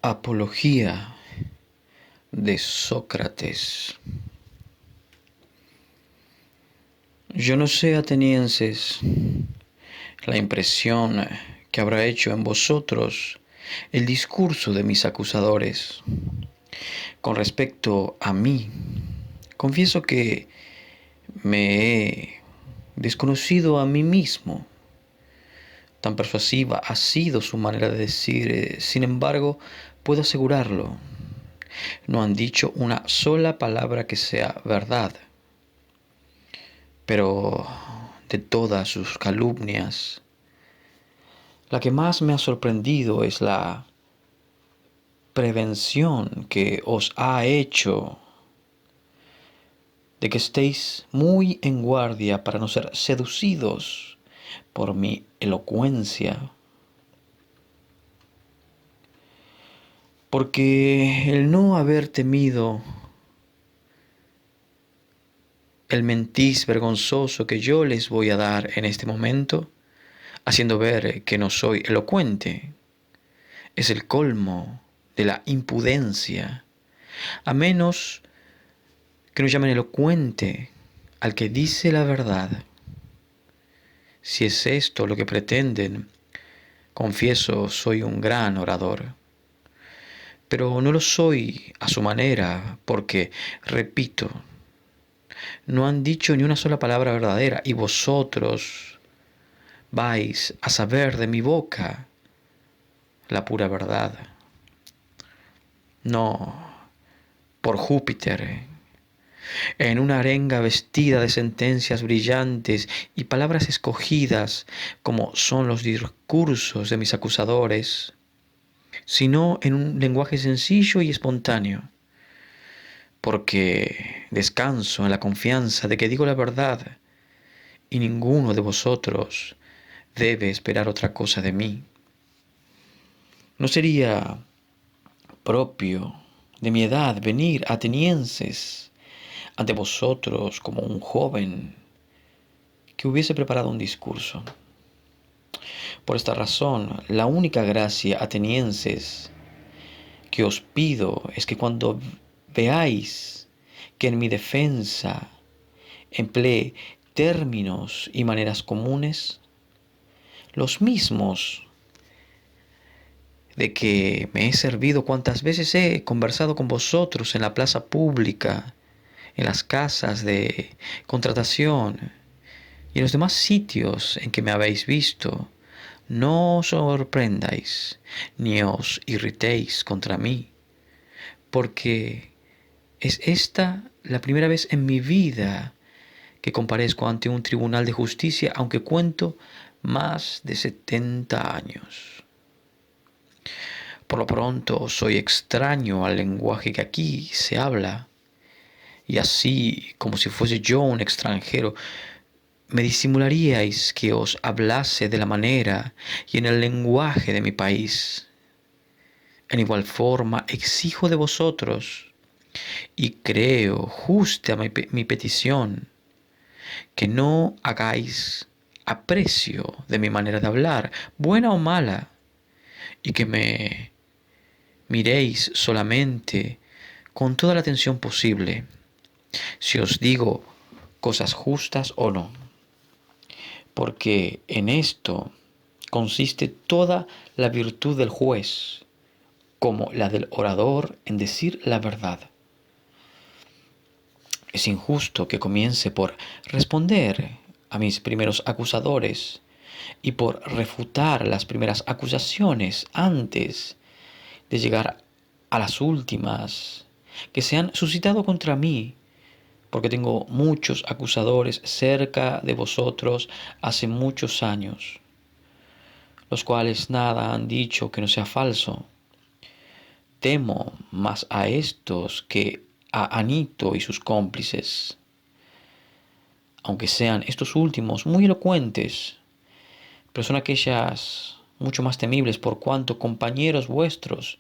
Apología de Sócrates. Yo no sé, atenienses, la impresión que habrá hecho en vosotros el discurso de mis acusadores. Con respecto a mí, confieso que me he desconocido a mí mismo. Tan persuasiva ha sido su manera de decir, sin embargo, puedo asegurarlo. No han dicho una sola palabra que sea verdad. Pero de todas sus calumnias, la que más me ha sorprendido es la prevención que os ha hecho de que estéis muy en guardia para no ser seducidos por mi elocuencia. Porque el no haber temido el mentis vergonzoso que yo les voy a dar en este momento, haciendo ver que no soy elocuente, es el colmo de la impudencia, a menos que no llamen elocuente al que dice la verdad. Si es esto lo que pretenden, confieso soy un gran orador. Pero no lo soy a su manera, porque, repito, no han dicho ni una sola palabra verdadera, y vosotros vais a saber de mi boca la pura verdad. No, por Júpiter, en una arenga vestida de sentencias brillantes y palabras escogidas como son los discursos de mis acusadores, sino en un lenguaje sencillo y espontáneo, porque descanso en la confianza de que digo la verdad y ninguno de vosotros debe esperar otra cosa de mí. No sería propio de mi edad venir, atenienses, ante vosotros como un joven que hubiese preparado un discurso. Por esta razón, la única gracia, atenienses, que os pido es que cuando veáis que en mi defensa emplee términos y maneras comunes, los mismos de que me he servido cuantas veces he conversado con vosotros en la plaza pública, en las casas de contratación y en los demás sitios en que me habéis visto, no os sorprendáis ni os irritéis contra mí, porque es esta la primera vez en mi vida que comparezco ante un tribunal de justicia, aunque cuento más de 70 años. Por lo pronto soy extraño al lenguaje que aquí se habla, y así, como si fuese yo un extranjero, me disimularíais que os hablase de la manera y en el lenguaje de mi país. En igual forma exijo de vosotros, y creo justa mi petición, que no hagáis aprecio de mi manera de hablar, buena o mala, y que me miréis solamente con toda la atención posible, si os digo cosas justas o no, porque en esto consiste toda la virtud del juez, como la del orador en decir la verdad. Es injusto que comience por responder a mis primeros acusadores y por refutar las primeras acusaciones antes de llegar a las últimas que se han suscitado contra mí, porque tengo muchos acusadores cerca de vosotros hace muchos años, los cuales nada han dicho que no sea falso. Temo más a estos que a Anito y sus cómplices, aunque sean estos últimos muy elocuentes, pero son aquellas mucho más temibles por cuanto compañeros vuestros,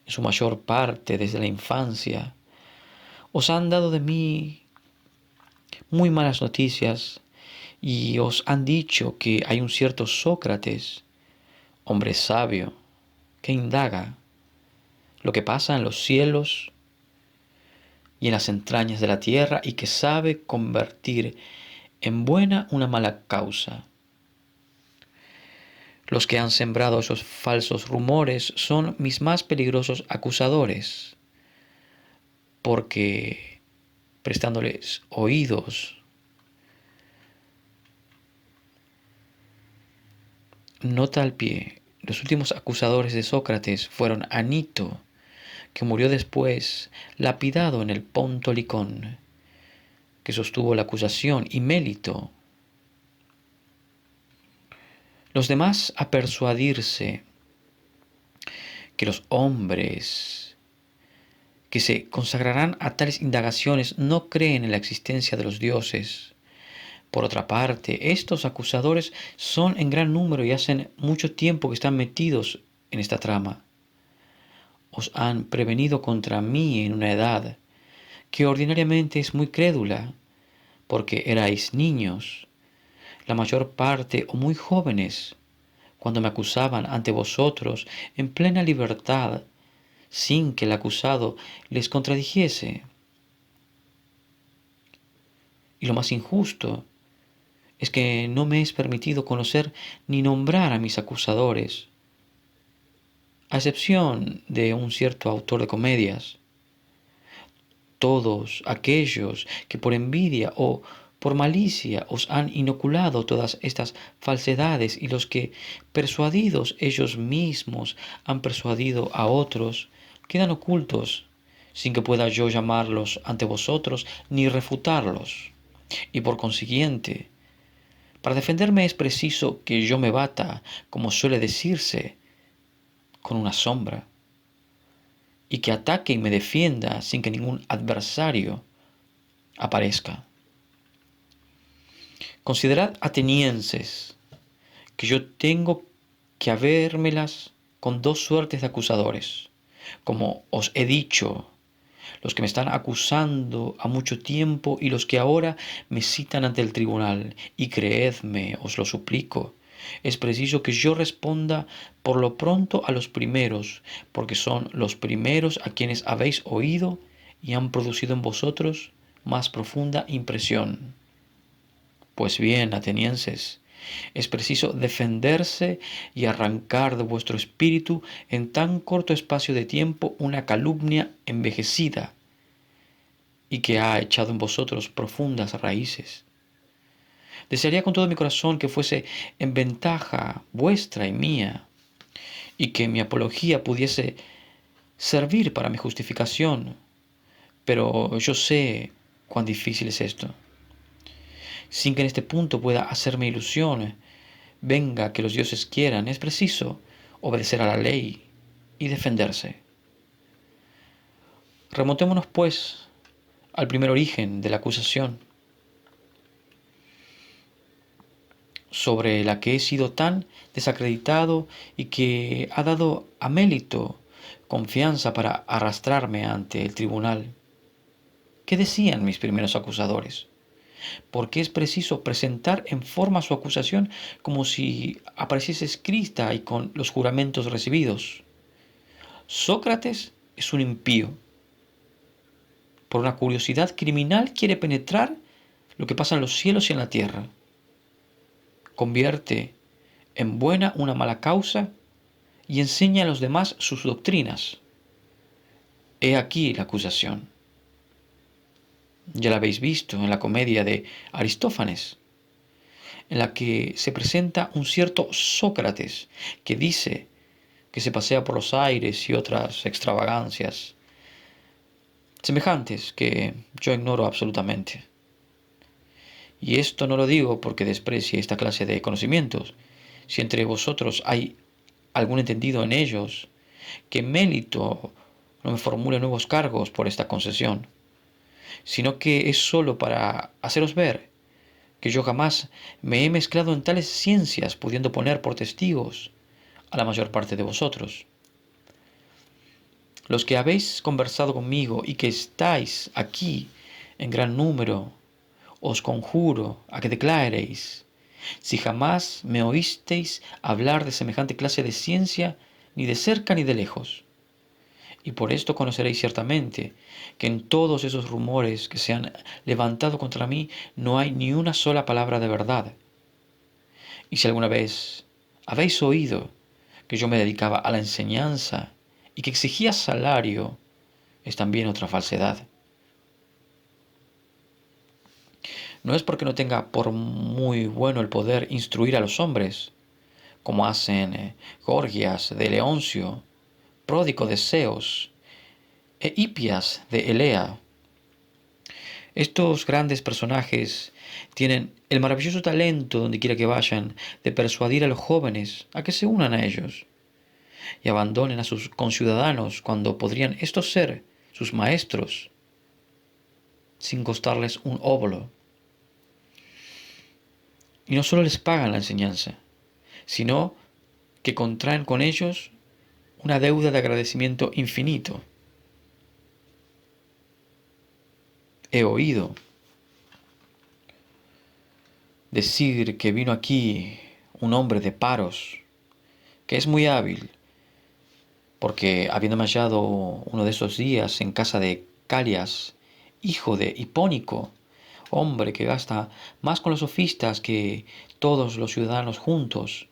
en su mayor parte desde la infancia, os han dado de mí muy malas noticias y os han dicho que hay un cierto Sócrates, hombre sabio, que indaga, lo que pasa en los cielos y en las entrañas de la tierra, y que sabe convertir en buena una mala causa. Los que han sembrado esos falsos rumores son mis más peligrosos acusadores, porque prestándoles oídos, nota al pie, los últimos acusadores de Sócrates fueron Anito, que murió después lapidado en el Ponto Licón, que sostuvo la acusación, y Mélito. Los demás a persuadirse que los hombres que se consagrarán a tales indagaciones no creen en la existencia de los dioses. Por otra parte, estos acusadores son en gran número y hacen mucho tiempo que están metidos en esta trama. Os han prevenido contra mí en una edad que ordinariamente es muy crédula, porque erais niños, la mayor parte o muy jóvenes, cuando me acusaban ante vosotros en plena libertad, sin que el acusado les contradijese. Y lo más injusto es que no me es permitido conocer ni nombrar a mis acusadores, a excepción de un cierto autor de comedias. Todos aquellos que por envidia o por malicia os han inoculado todas estas falsedades, y los que, persuadidos ellos mismos, han persuadido a otros, quedan ocultos, sin que pueda yo llamarlos ante vosotros ni refutarlos. Y por consiguiente, para defenderme es preciso que yo me bata, como suele decirse, con una sombra, y que ataque y me defienda sin que ningún adversario aparezca. Considerad, atenienses, que yo tengo que habérmelas con dos suertes de acusadores, como os he dicho, los que me están acusando a mucho tiempo y los que ahora me citan ante el tribunal. Y creedme, os lo suplico, es preciso que yo responda por lo pronto a los primeros, porque son los primeros a quienes habéis oído y han producido en vosotros más profunda impresión. Pues bien, atenienses, es preciso defenderse y arrancar de vuestro espíritu en tan corto espacio de tiempo una calumnia envejecida y que ha echado en vosotros profundas raíces. Desearía con todo mi corazón que fuese en ventaja vuestra y mía, y que mi apología pudiese servir para mi justificación, pero yo sé cuán difícil es esto. Sin que en este punto pueda hacerme ilusión, venga que los dioses quieran, es preciso obedecer a la ley y defenderse. Remontémonos, pues, al primer origen de la acusación, sobre la que he sido tan desacreditado y que ha dado a Mélito confianza para arrastrarme ante el tribunal. ¿Qué decían mis primeros acusadores? Porque es preciso presentar en forma su acusación como si apareciese escrita y con los juramentos recibidos. Sócrates es un impío. Por una curiosidad criminal quiere penetrar lo que pasa en los cielos y en la tierra. Convierte en buena una mala causa y enseña a los demás sus doctrinas. He aquí la acusación. Ya la habéis visto en la comedia de Aristófanes, en la que se presenta un cierto Sócrates que dice que se pasea por los aires y otras extravagancias semejantes que yo ignoro absolutamente. Y esto no lo digo porque desprecie esta clase de conocimientos. Si entre vosotros hay algún entendido en ellos, que Mélito no me formule nuevos cargos por esta concesión, sino que es sólo para haceros ver que yo jamás me he mezclado en tales ciencias, pudiendo poner por testigos a la mayor parte de vosotros. Los que habéis conversado conmigo y que estáis aquí en gran número, os conjuro a que declaréis si jamás me oísteis hablar de semejante clase de ciencia, ni de cerca ni de lejos, Y por esto conoceréis ciertamente que en todos esos rumores que se han levantado contra mí no hay ni una sola palabra de verdad. Y si alguna vez habéis oído que yo me dedicaba a la enseñanza y que exigía salario, es también otra falsedad. No es porque no tenga por muy bueno el poder instruir a los hombres, como hacen Gorgias de Leoncio, Pródico de Zeus e Hipias de Elea. Estos grandes personajes tienen el maravilloso talento, donde quiera que vayan, de persuadir a los jóvenes a que se unan a ellos y abandonen a sus conciudadanos cuando podrían estos ser sus maestros sin costarles un óbolo. Y no solo les pagan la enseñanza, sino que contraen con ellos una deuda de agradecimiento infinito. He oído decir que vino aquí un hombre de Paros, que es muy hábil, porque habiéndome hallado uno de esos días en casa de Calias, hijo de Hipónico, hombre que gasta más con los sofistas que todos los ciudadanos juntos,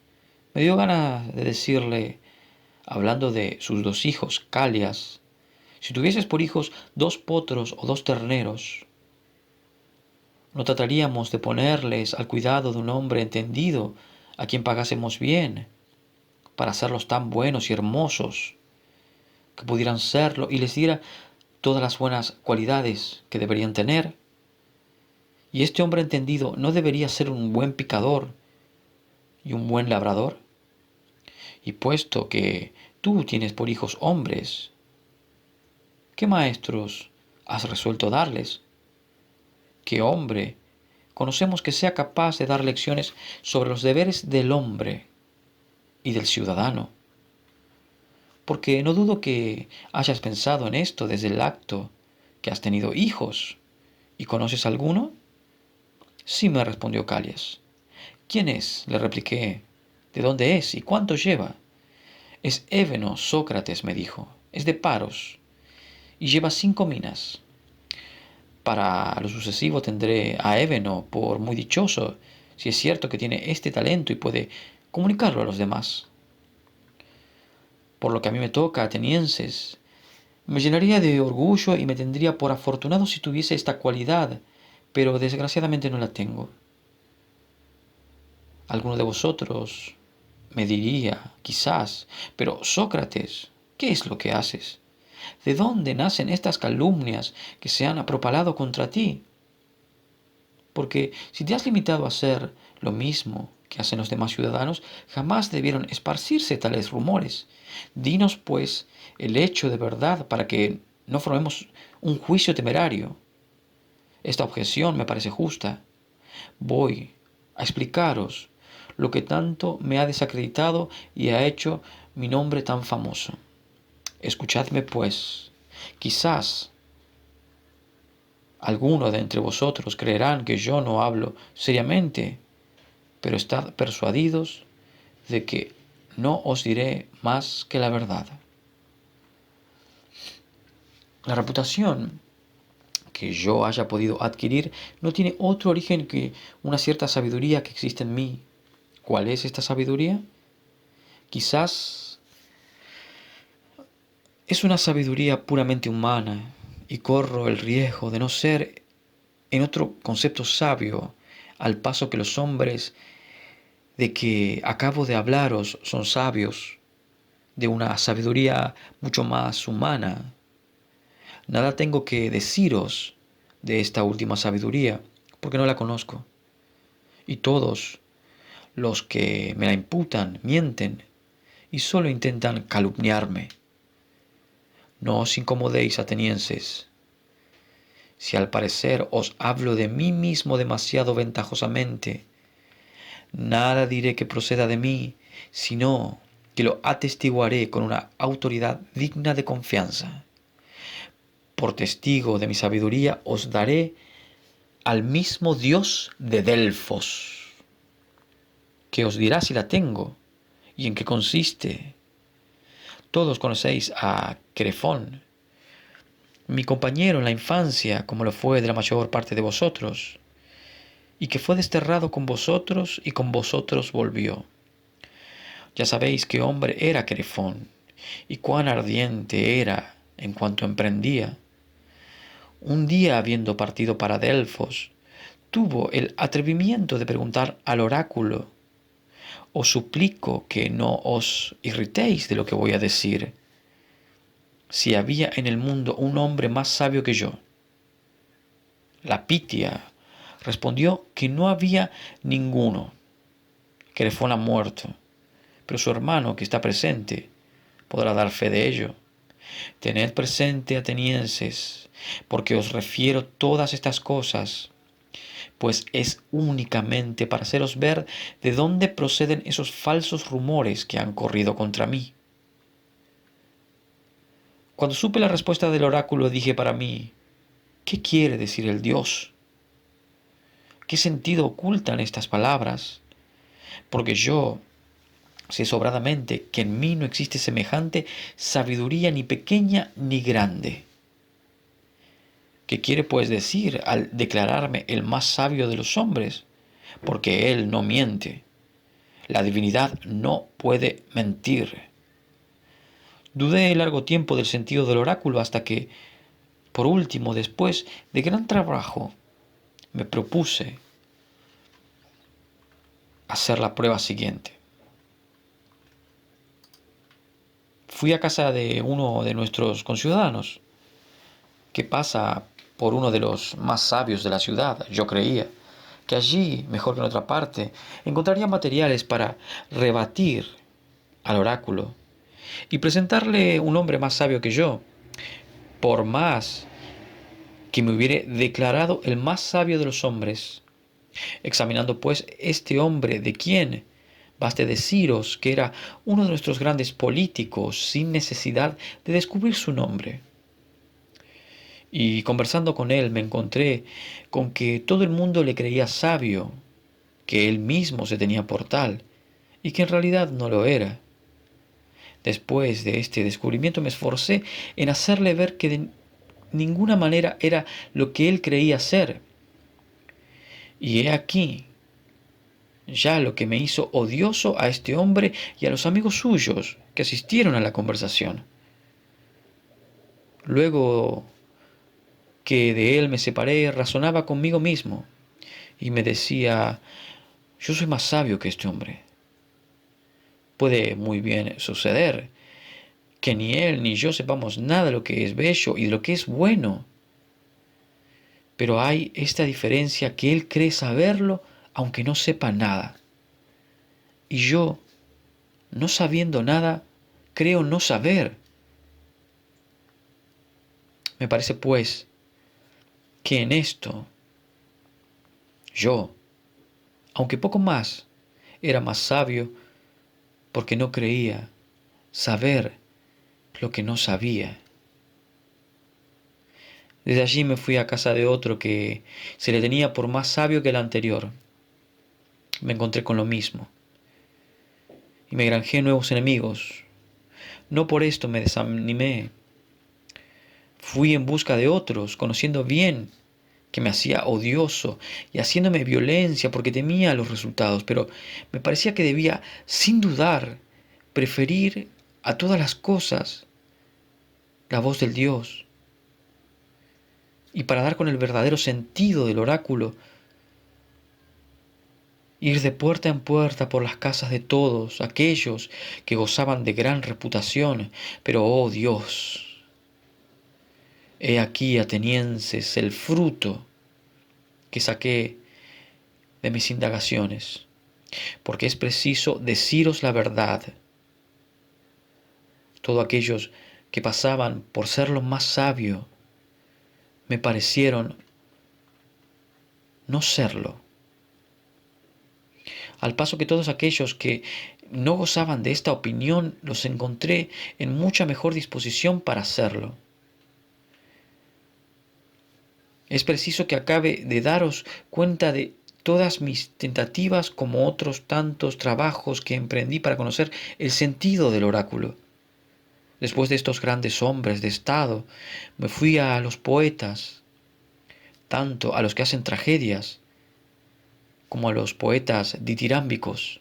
me dio ganas de decirle, hablando de sus dos hijos, Calias, si tuvieses por hijos 2 potros o 2 terneros, ¿no trataríamos de ponerles al cuidado de un hombre entendido, a quien pagásemos bien, para hacerlos tan buenos y hermosos, que pudieran serlo y les diera todas las buenas cualidades que deberían tener? ¿Y este hombre entendido no debería ser un buen picador y un buen labrador? Y puesto que tú tienes por hijos hombres, ¿qué maestros has resuelto darles? ¿Qué hombre conocemos que sea capaz de dar lecciones sobre los deberes del hombre y del ciudadano? Porque no dudo que hayas pensado en esto desde el acto que has tenido hijos. ¿Y conoces alguno? Sí, me respondió Calias. ¿Quién es? Le repliqué. ¿De dónde es y cuánto lleva? Es Ébeno, Sócrates, me dijo. Es de Paros y lleva 5 minas. Para lo sucesivo tendré a Ébeno por muy dichoso, si es cierto que tiene este talento y puede comunicarlo a los demás. Por lo que a mí me toca, atenienses, me llenaría de orgullo y me tendría por afortunado si tuviese esta cualidad, pero desgraciadamente no la tengo. Alguno de vosotros me diría, quizás, pero Sócrates, ¿qué es lo que haces? ¿De dónde nacen estas calumnias que se han propalado contra ti? Porque si te has limitado a hacer lo mismo que hacen los demás ciudadanos, jamás debieron esparcirse tales rumores. Dinos, pues, el hecho de verdad para que no formemos un juicio temerario. Esta objeción me parece justa. Voy a explicaros lo que tanto me ha desacreditado y ha hecho mi nombre tan famoso. Escuchadme, pues. Quizás algunos de entre vosotros creerán que yo no hablo seriamente, pero estad persuadidos de que no os diré más que la verdad. La reputación que yo haya podido adquirir no tiene otro origen que una cierta sabiduría que existe en mí. ¿Cuál es esta sabiduría? Quizás es una sabiduría puramente humana y corro el riesgo de no ser en otro concepto sabio, al paso que los hombres de que acabo de hablaros son sabios, de una sabiduría mucho más humana. Nada tengo que deciros de esta última sabiduría, porque no la conozco. Y todos los que me la imputan mienten y solo intentan calumniarme. No os incomodéis, atenienses, si al parecer os hablo de mí mismo demasiado ventajosamente. Nada diré que proceda de mí, sino que lo atestiguaré con una autoridad digna de confianza. Por testigo de mi sabiduría os daré al mismo Dios de Delfos, que os dirá si la tengo y en qué consiste. Todos conocéis a Crefón, mi compañero en la infancia, como lo fue de la mayor parte de vosotros, y que fue desterrado con vosotros y con vosotros volvió. Ya sabéis qué hombre era Crefón, y cuán ardiente era en cuanto emprendía. Un día, habiendo partido para Delfos, tuvo el atrevimiento de preguntar al oráculo: os suplico que no os irritéis de lo que voy a decir, si había en el mundo un hombre más sabio que yo. La Pitia respondió que no había ninguno, que Crefón ha muerto, pero su hermano, que está presente, podrá dar fe de ello. Tened presente, atenienses, porque os refiero todas estas cosas, pues es únicamente para haceros ver de dónde proceden esos falsos rumores que han corrido contra mí. Cuando supe la respuesta del oráculo, dije para mí: ¿qué quiere decir el Dios? ¿Qué sentido ocultan estas palabras? Porque yo sé sobradamente que en mí no existe semejante sabiduría, ni pequeña ni grande. ¿Qué quiere pues decir al declararme el más sabio de los hombres? Porque él no miente. La divinidad no puede mentir. Dudé largo tiempo del sentido del oráculo hasta que, por último, después de gran trabajo, me propuse hacer la prueba siguiente. Fui a casa de uno de nuestros conciudadanos, que pasa por uno de los más sabios de la ciudad. Yo creía que allí, mejor que en otra parte, encontraría materiales para rebatir al oráculo y presentarle un hombre más sabio que yo, por más que me hubiere declarado el más sabio de los hombres. Examinando pues este hombre, de quien baste deciros que era uno de nuestros grandes políticos, sin necesidad de descubrir su nombre. Y conversando con él me encontré con que todo el mundo le creía sabio, que él mismo se tenía por tal, y que en realidad no lo era. Después de este descubrimiento me esforcé en hacerle ver que de ninguna manera era lo que él creía ser. Y he aquí ya lo que me hizo odioso a este hombre y a los amigos suyos que asistieron a la conversación. Luego que de él me separé, razonaba conmigo mismo y me decía: yo soy más sabio que este hombre. Puede muy bien suceder que ni él ni yo sepamos nada de lo que es bello y de lo que es bueno, pero hay esta diferencia, que él cree saberlo aunque no sepa nada, y yo, no sabiendo nada, creo no saber. Me parece pues que en esto yo, aunque poco más, era más sabio, porque no creía saber lo que no sabía. Desde allí me fui a casa de otro que se le tenía por más sabio que el anterior. Me encontré con lo mismo y me granjeé nuevos enemigos. No por esto me desanimé. Fui en busca de otros, conociendo bien que me hacía odioso y haciéndome violencia porque temía los resultados, pero me parecía que debía, sin dudar, preferir a todas las cosas la voz del Dios. Y para dar con el verdadero sentido del oráculo, ir de puerta en puerta por las casas de todos aquellos que gozaban de gran reputación. Pero, oh Dios, he aquí, atenienses, el fruto que saqué de mis indagaciones, porque es preciso deciros la verdad. Todos aquellos que pasaban por ser lo más sabio me parecieron no serlo, al paso que todos aquellos que no gozaban de esta opinión los encontré en mucha mejor disposición para hacerlo. Es preciso que acabe de daros cuenta de todas mis tentativas, como otros tantos trabajos que emprendí para conocer el sentido del oráculo. Después de estos grandes hombres de Estado, me fui a los poetas, tanto a los que hacen tragedias como a los poetas ditirámbicos.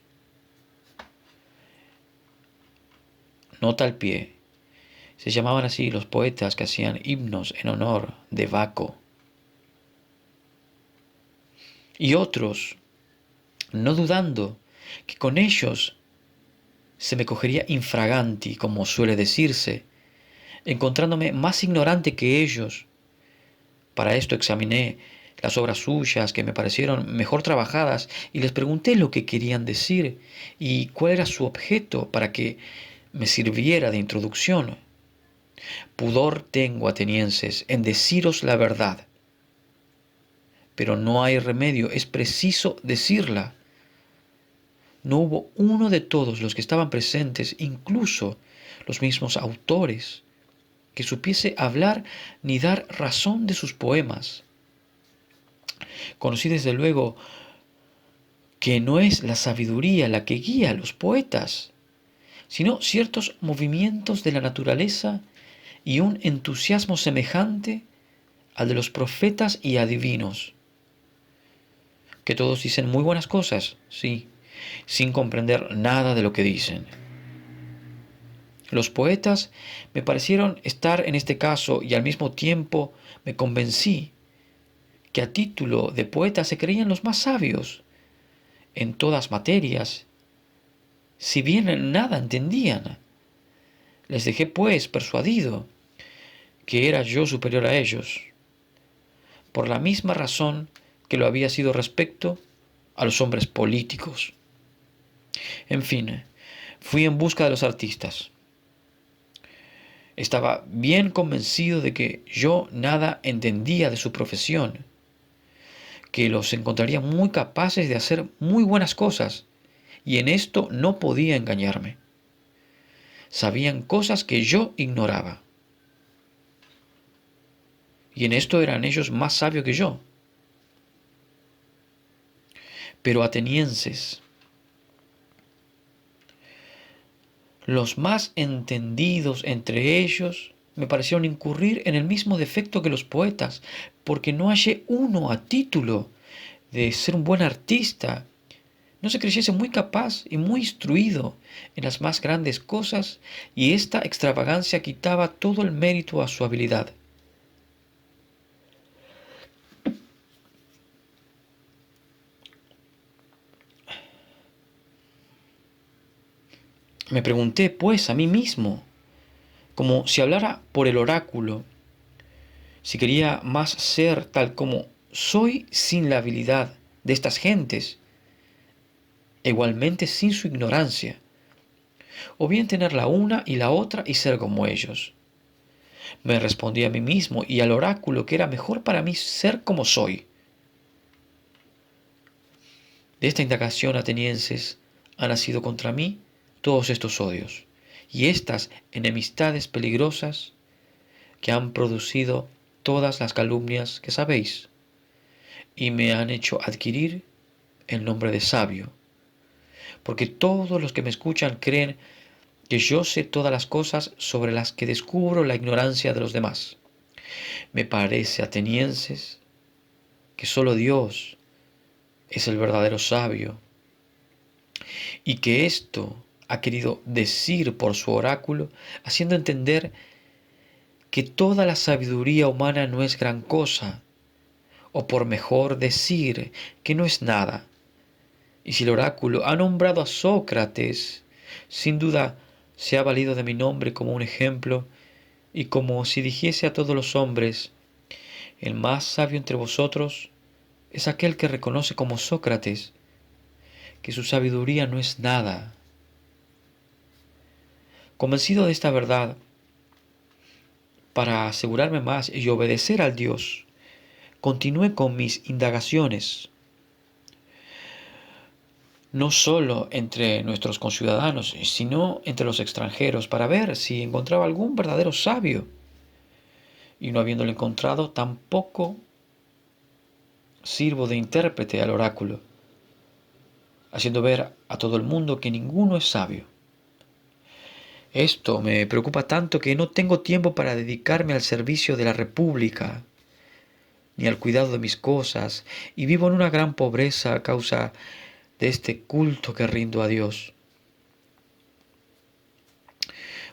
Nota al pie. Se llamaban así los poetas que hacían himnos en honor de Baco. Y otros, no dudando que con ellos se me cogería infraganti, como suele decirse, encontrándome más ignorante que ellos. Para esto examiné las obras suyas que me parecieron mejor trabajadas y les pregunté lo que querían decir y cuál era su objeto para que me sirviera de introducción. Pudor tengo, atenienses, en deciros la verdad, pero no hay remedio, es preciso decirla. No hubo uno de todos los que estaban presentes, incluso los mismos autores, que supiese hablar ni dar razón de sus poemas. Conocí desde luego que no es la sabiduría la que guía a los poetas, sino ciertos movimientos de la naturaleza y un entusiasmo semejante al de los profetas y adivinos, que todos dicen muy buenas cosas, sí, sin comprender nada de lo que dicen. Los poetas me parecieron estar en este caso y al mismo tiempo me convencí que a título de poetas se creían los más sabios en todas materias, si bien nada entendían. Les dejé pues persuadido que era yo superior a ellos, por la misma razón que lo había sido respecto a los hombres políticos. En fin, fui en busca de los artistas. Estaba bien convencido de que yo nada entendía de su profesión, que los encontraría muy capaces de hacer muy buenas cosas, y en esto no podía engañarme. Sabían cosas que yo ignoraba, y en esto eran ellos más sabios que yo. Pero atenienses, los más entendidos entre ellos me parecieron incurrir en el mismo defecto que los poetas, porque no hallé uno a título de ser un buen artista, no se creyese muy capaz y muy instruido en las más grandes cosas, y esta extravagancia quitaba todo el mérito a su habilidad. Me pregunté, pues, a mí mismo, como si hablara por el oráculo, si quería más ser tal como soy sin la habilidad de estas gentes, igualmente sin su ignorancia, o bien tener la una y la otra y ser como ellos. Me respondí a mí mismo y al oráculo que era mejor para mí ser como soy. De esta indagación, atenienses, han nacido contra mí todos estos odios y estas enemistades peligrosas que han producido todas las calumnias que sabéis, y me han hecho adquirir el nombre de sabio, porque todos los que me escuchan creen que yo sé todas las cosas sobre las que descubro la ignorancia de los demás. Me parece, atenienses, que solo Dios es el verdadero sabio, y que esto ha querido decir por su oráculo, haciendo entender que toda la sabiduría humana no es gran cosa, o por mejor decir, que no es nada. Y si el oráculo ha nombrado a Sócrates, sin duda se ha valido de mi nombre como un ejemplo, y como si dijese a todos los hombres, el más sabio entre vosotros es aquel que reconoce como Sócrates que su sabiduría no es nada. Convencido de esta verdad, para asegurarme más y obedecer al Dios, continué con mis indagaciones, no solo entre nuestros conciudadanos, sino entre los extranjeros, para ver si encontraba algún verdadero sabio. Y no habiéndolo encontrado, tampoco sirvo de intérprete al oráculo, haciendo ver a todo el mundo que ninguno es sabio. Esto me preocupa tanto que no tengo tiempo para dedicarme al servicio de la República, ni al cuidado de mis cosas, y vivo en una gran pobreza a causa de este culto que rindo a Dios.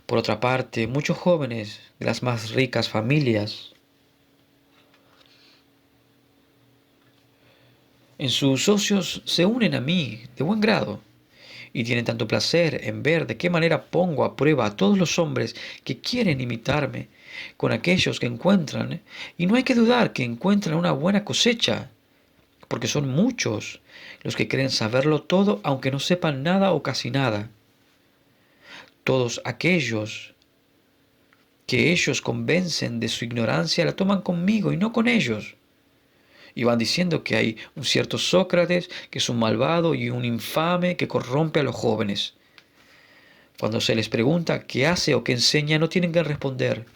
Por otra parte, muchos jóvenes de las más ricas familias en sus socios se unen a mí de buen grado y tienen tanto placer en ver de qué manera pongo a prueba a todos los hombres que quieren imitarme con aquellos que encuentran, y no hay que dudar que encuentran una buena cosecha, porque son muchos los que creen saberlo todo aunque no sepan nada o casi nada. Todos aquellos que ellos convencen de su ignorancia la toman conmigo y no con ellos. Y van diciendo que hay un cierto Sócrates que es un malvado y un infame que corrompe a los jóvenes. Cuando se les pregunta qué hace o qué enseña, no tienen que responder.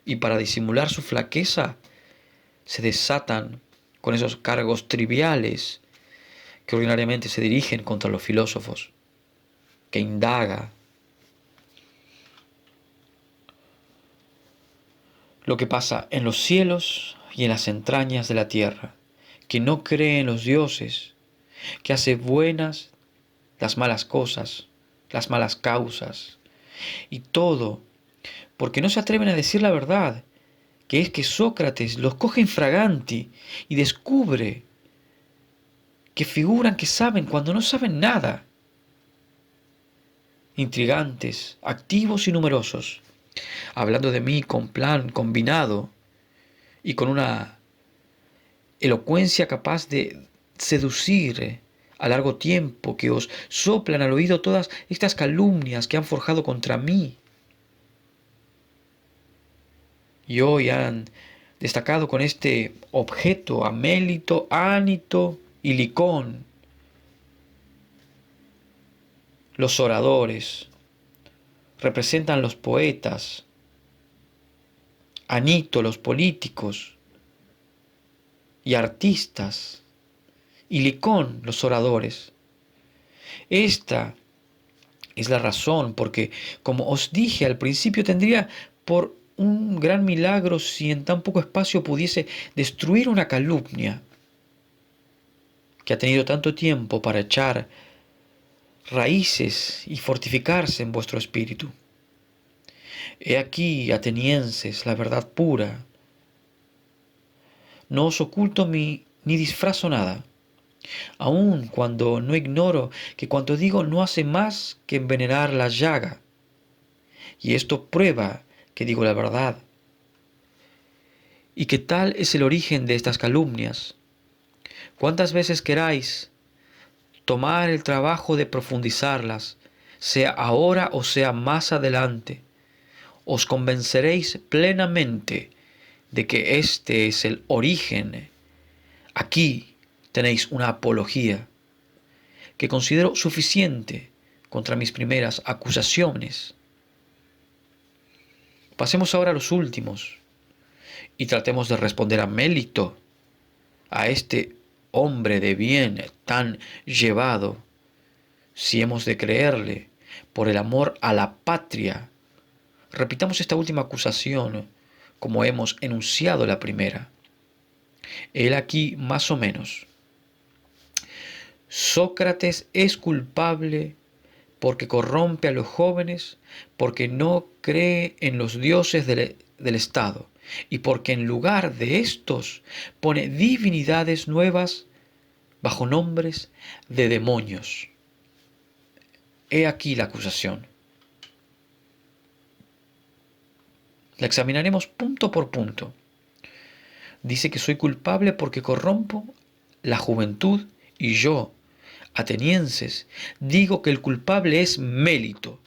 Y para disimular su flaqueza, se desatan con esos cargos triviales que ordinariamente se dirigen contra los filósofos, que indaga lo que pasa en los cielos y en las entrañas de la tierra, que no cree en los dioses, que hace buenas las malas cosas, las malas causas, y todo porque no se atreven a decir la verdad, que es que Sócrates los coge infraganti y descubre que figuran que saben cuando no saben nada. Intrigantes, activos y numerosos, hablando de mí con plan combinado y con una elocuencia capaz de seducir a largo tiempo, que os soplan al oído todas estas calumnias que han forjado contra mí. Y hoy han destacado con este objeto a Mélito, Ánito y Licón, los oradores, representan los poetas, Anito los políticos y artistas, y Licón los oradores. Esta es la razón porque, como os dije al principio, tendría por un gran milagro si en tan poco espacio pudiese destruir una calumnia que ha tenido tanto tiempo para echar raíces y fortificarse en vuestro espíritu. He aquí, atenienses, la verdad pura. No os oculto ni disfrazo nada, aun cuando no ignoro que cuanto digo no hace más que envenenar la llaga. Y esto prueba que digo la verdad. Y que tal es el origen de estas calumnias. Cuantas veces queráis tomar el trabajo de profundizarlas, sea ahora o sea más adelante, os convenceréis plenamente de que este es el origen. Aquí tenéis una apología que considero suficiente contra mis primeras acusaciones. Pasemos ahora a los últimos y tratemos de responder a Mélito, a este hombre de bien tan llevado, si hemos de creerle, por el amor a la patria. Repitamos esta última acusación como hemos enunciado la primera. Él aquí más o menos. Sócrates es culpable porque corrompe a los jóvenes, porque no cree en los dioses del Estado y porque en lugar de estos pone divinidades nuevas bajo nombres de demonios. He aquí la acusación. La examinaremos punto por punto. Dice que soy culpable porque corrompo la juventud y yo, atenienses, digo que el culpable es Mélito,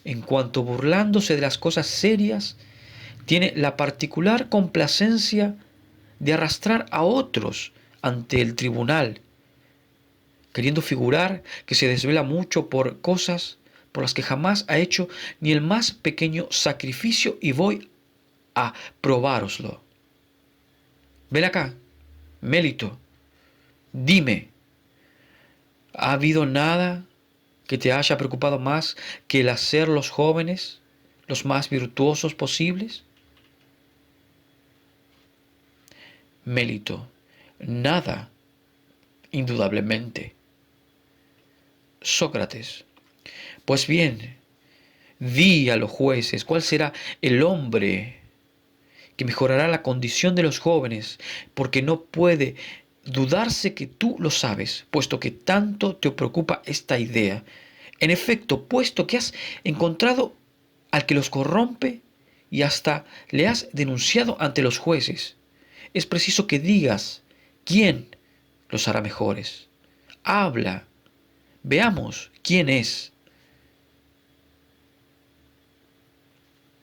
en cuanto burlándose de las cosas serias, tiene la particular complacencia de arrastrar a otros ante el tribunal, queriendo figurar que se desvela mucho por cosas por las que jamás ha hecho ni el más pequeño sacrificio, y voy a probároslo. Ven acá, Mélito, dime, ¿ha habido nada que te haya preocupado más que el hacer los jóvenes los más virtuosos posibles? Mélito, nada, indudablemente. Sócrates, pues bien, di a los jueces cuál será el hombre que mejorará la condición de los jóvenes, porque no puede dudarse que tú lo sabes, puesto que tanto te preocupa esta idea. En efecto, puesto que has encontrado al que los corrompe y hasta le has denunciado ante los jueces, es preciso que digas quién los hará mejores. Habla, veamos quién es.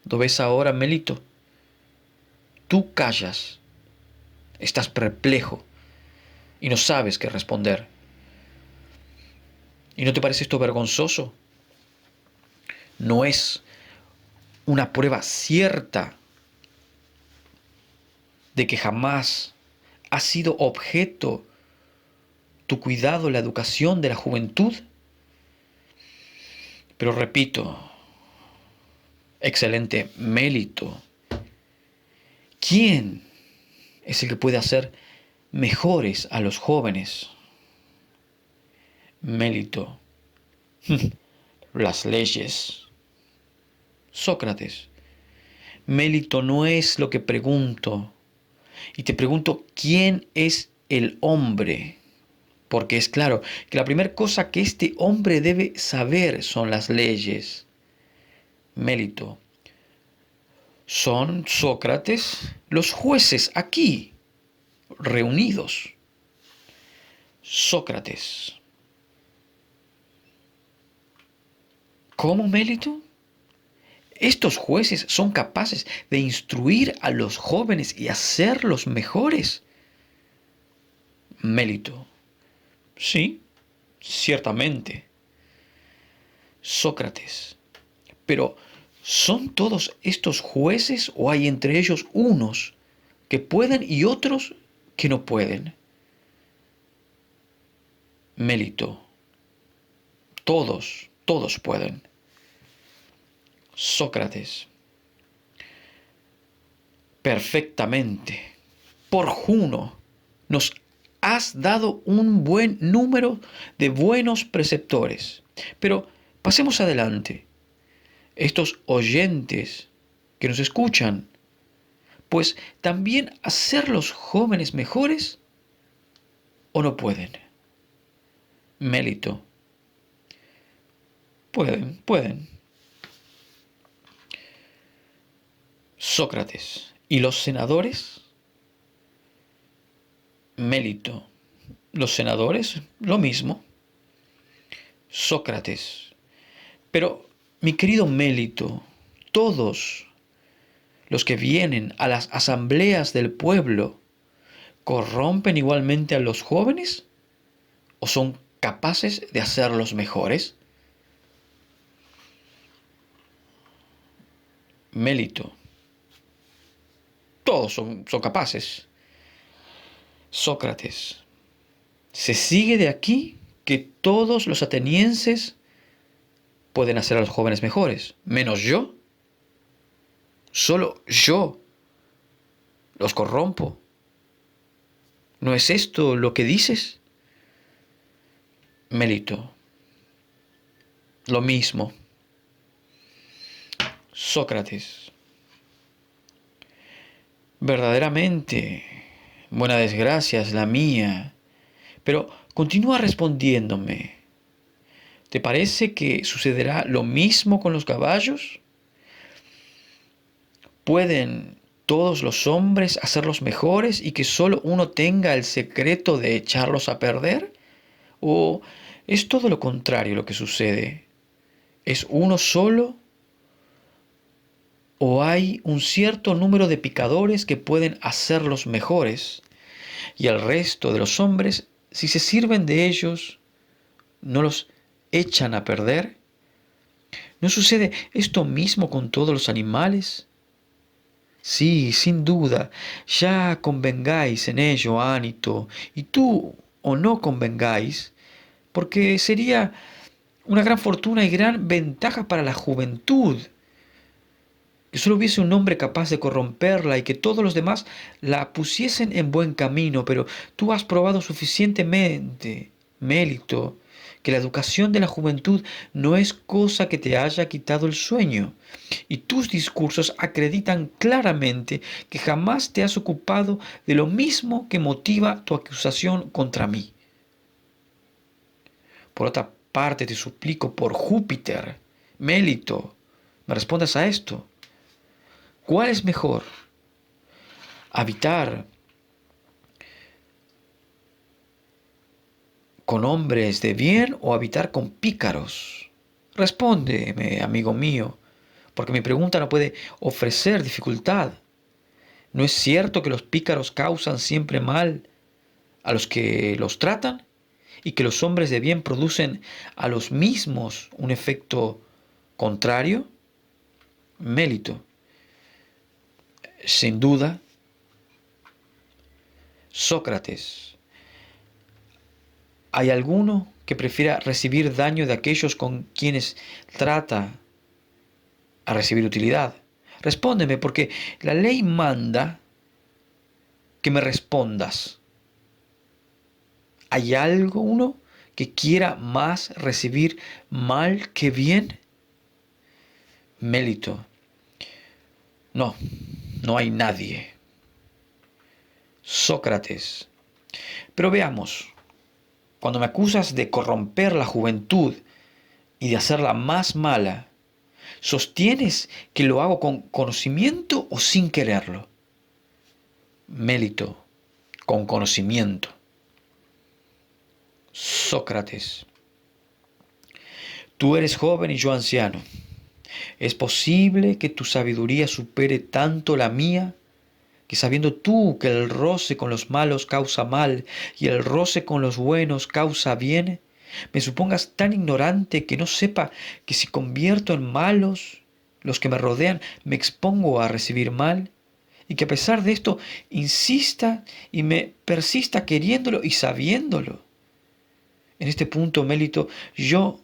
¿Lo ves ahora, Melito? Tú callas, estás perplejo y no sabes qué responder. ¿Y no te parece esto vergonzoso? No es una prueba cierta de que jamás ha sido objeto tu cuidado, la educación de la juventud. Pero repito, excelente Mélito, ¿quién es el que puede hacer mejores a los jóvenes? Mélito, las leyes. Sócrates, Mélito, no es lo que pregunto. Y te pregunto, ¿quién es el hombre? Porque es claro que la primera cosa que este hombre debe saber son las leyes. Mélito, son Sócrates los jueces aquí reunidos. Sócrates, ¿cómo, Mélito? Estos jueces son capaces de instruir a los jóvenes y hacerlos mejores. Mélito, sí, ciertamente. Sócrates, pero ¿son todos estos jueces o hay entre ellos unos que pueden y otros que no pueden? Mélito, todos pueden. Sócrates, perfectamente. Por Juno, nos has dado un buen número de buenos preceptores. Pero pasemos adelante. Estos oyentes que nos escuchan, pues también hacer los jóvenes mejores o no pueden. Mélito, pueden. Sócrates, ¿y los senadores? Mélito, los senadores, lo mismo. Sócrates, pero mi querido Mélito, todos los que vienen a las asambleas del pueblo corrompen igualmente a los jóvenes o son capaces de hacerlos mejores. Mélito, todos son capaces. Sócrates, se sigue de aquí que todos los atenienses pueden hacer a los jóvenes mejores, menos yo. Solo yo los corrompo. ¿No es esto lo que dices? Mélito, lo mismo. Sócrates, verdaderamente, buena desgracia es la mía. Pero continúa respondiéndome. ¿Te parece que sucederá lo mismo con los caballos? ¿Pueden todos los hombres hacerlos mejores y que solo uno tenga el secreto de echarlos a perder? ¿O es todo lo contrario lo que sucede? ¿Es uno solo? ¿O hay un cierto número de picadores que pueden hacerlos mejores? Y el resto de los hombres, si se sirven de ellos, ¿no los echan a perder? ¿No sucede esto mismo con todos los animales? Sí, sin duda, ya convengáis en ello, Anito, y tú o no convengáis, porque sería una gran fortuna y gran ventaja para la juventud. Que solo hubiese un hombre capaz de corromperla y que todos los demás la pusiesen en buen camino, pero tú has probado suficientemente, Mélito, que la educación de la juventud no es cosa que te haya quitado el sueño, y tus discursos acreditan claramente que jamás te has ocupado de lo mismo que motiva tu acusación contra mí. Por otra parte, te suplico por Júpiter, Mélito, me respondas a esto. ¿Cuál es mejor? ¿Habitar con hombres de bien o habitar con pícaros? Respóndeme, amigo mío, porque mi pregunta no puede ofrecer dificultad. ¿No es cierto que los pícaros causan siempre mal a los que los tratan y que los hombres de bien producen a los mismos un efecto contrario? Mélito, sin duda, Sócrates. ¿Hay alguno que prefiera recibir daño de aquellos con quienes trata a recibir utilidad? Respóndeme, porque la ley manda que me respondas. ¿Hay alguno que quiera más recibir mal que bien? Mélito, no, no hay nadie. Sócrates, pero veamos, cuando me acusas de corromper la juventud y de hacerla más mala, ¿sostienes que lo hago con conocimiento o sin quererlo? Mélito, con conocimiento. Sócrates, tú eres joven y yo anciano. ¿Es posible que tu sabiduría supere tanto la mía, que sabiendo tú que el roce con los malos causa mal y el roce con los buenos causa bien, me supongas tan ignorante que no sepa que si convierto en malos los que me rodean, me expongo a recibir mal, y que a pesar de esto insista y me persista queriéndolo y sabiéndolo? En este punto, Mélito, yo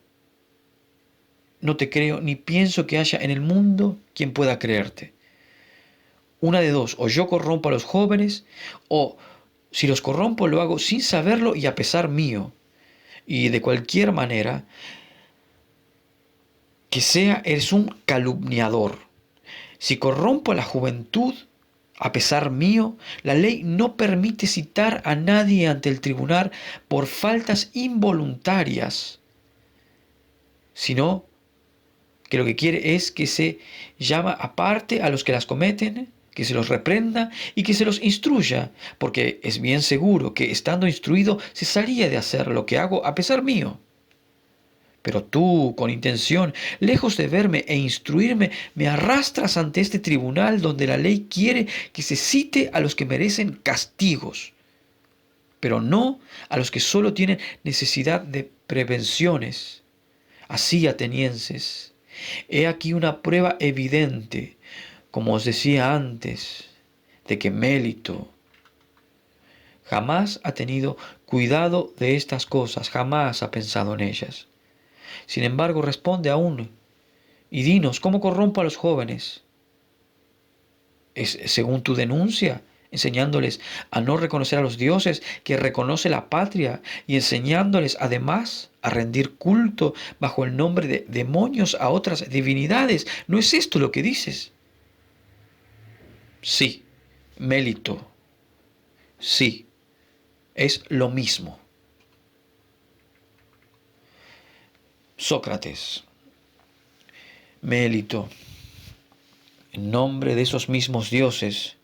no te creo ni pienso que haya en el mundo quien pueda creerte. Una de dos, o yo corrompo a los jóvenes, o si los corrompo lo hago sin saberlo y a pesar mío. Y de cualquier manera, que sea, eres un calumniador. Si corrompo a la juventud, a pesar mío, la ley no permite citar a nadie ante el tribunal por faltas involuntarias, sino que lo que quiere es que se llama aparte a los que las cometen, que se los reprenda y que se los instruya, porque es bien seguro que estando instruido cesaría de hacer lo que hago a pesar mío. Pero tú, con intención, lejos de verme e instruirme, me arrastras ante este tribunal donde la ley quiere que se cite a los que merecen castigos, pero no a los que solo tienen necesidad de prevenciones. Así, atenienses, he aquí una prueba evidente, como os decía antes, de que Mélito jamás ha tenido cuidado de estas cosas, jamás ha pensado en ellas. Sin embargo, responde aún y dinos, ¿cómo corrompo a los jóvenes? ¿Es según tu denuncia, enseñándoles a no reconocer a los dioses que reconoce la patria y enseñándoles además a rendir culto bajo el nombre de demonios a otras divinidades? ¿No es esto lo que dices? Sí, Mélito, sí, es lo mismo. Sócrates, Mélito, en nombre de esos mismos dioses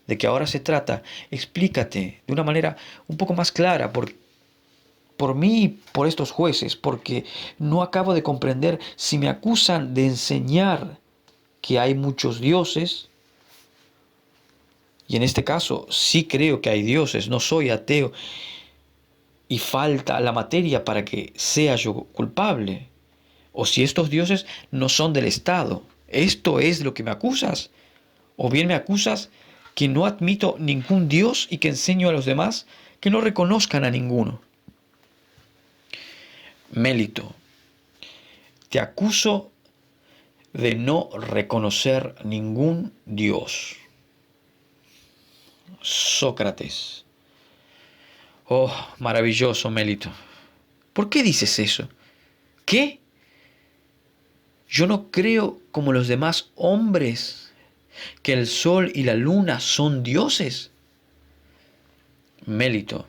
de que ahora se trata, explícate de una manera un poco más clara por mí y por estos jueces, porque no acabo de comprender si me acusan de enseñar que hay muchos dioses, y en este caso sí creo que hay dioses, no soy ateo, y falta la materia para que sea yo culpable, o si estos dioses no son del Estado. ¿Esto es lo que me acusas? ¿O bien me acusas que no admito ningún Dios y que enseño a los demás que no reconozcan a ninguno? Mélito, te acuso de no reconocer ningún Dios. Sócrates. Oh, maravilloso, Mélito. ¿Por qué dices eso? ¿Qué? Yo no creo como los demás hombres que el sol y la luna son dioses. Mélito.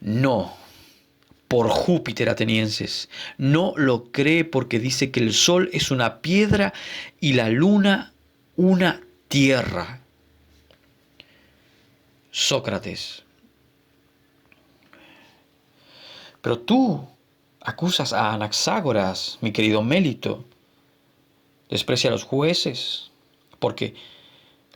No, por Júpiter, atenienses. No lo cree porque dice que el sol es una piedra y la luna una tierra. Sócrates. Pero tú acusas a Anaxágoras, mi querido Mélito. Desprecia a los jueces, porque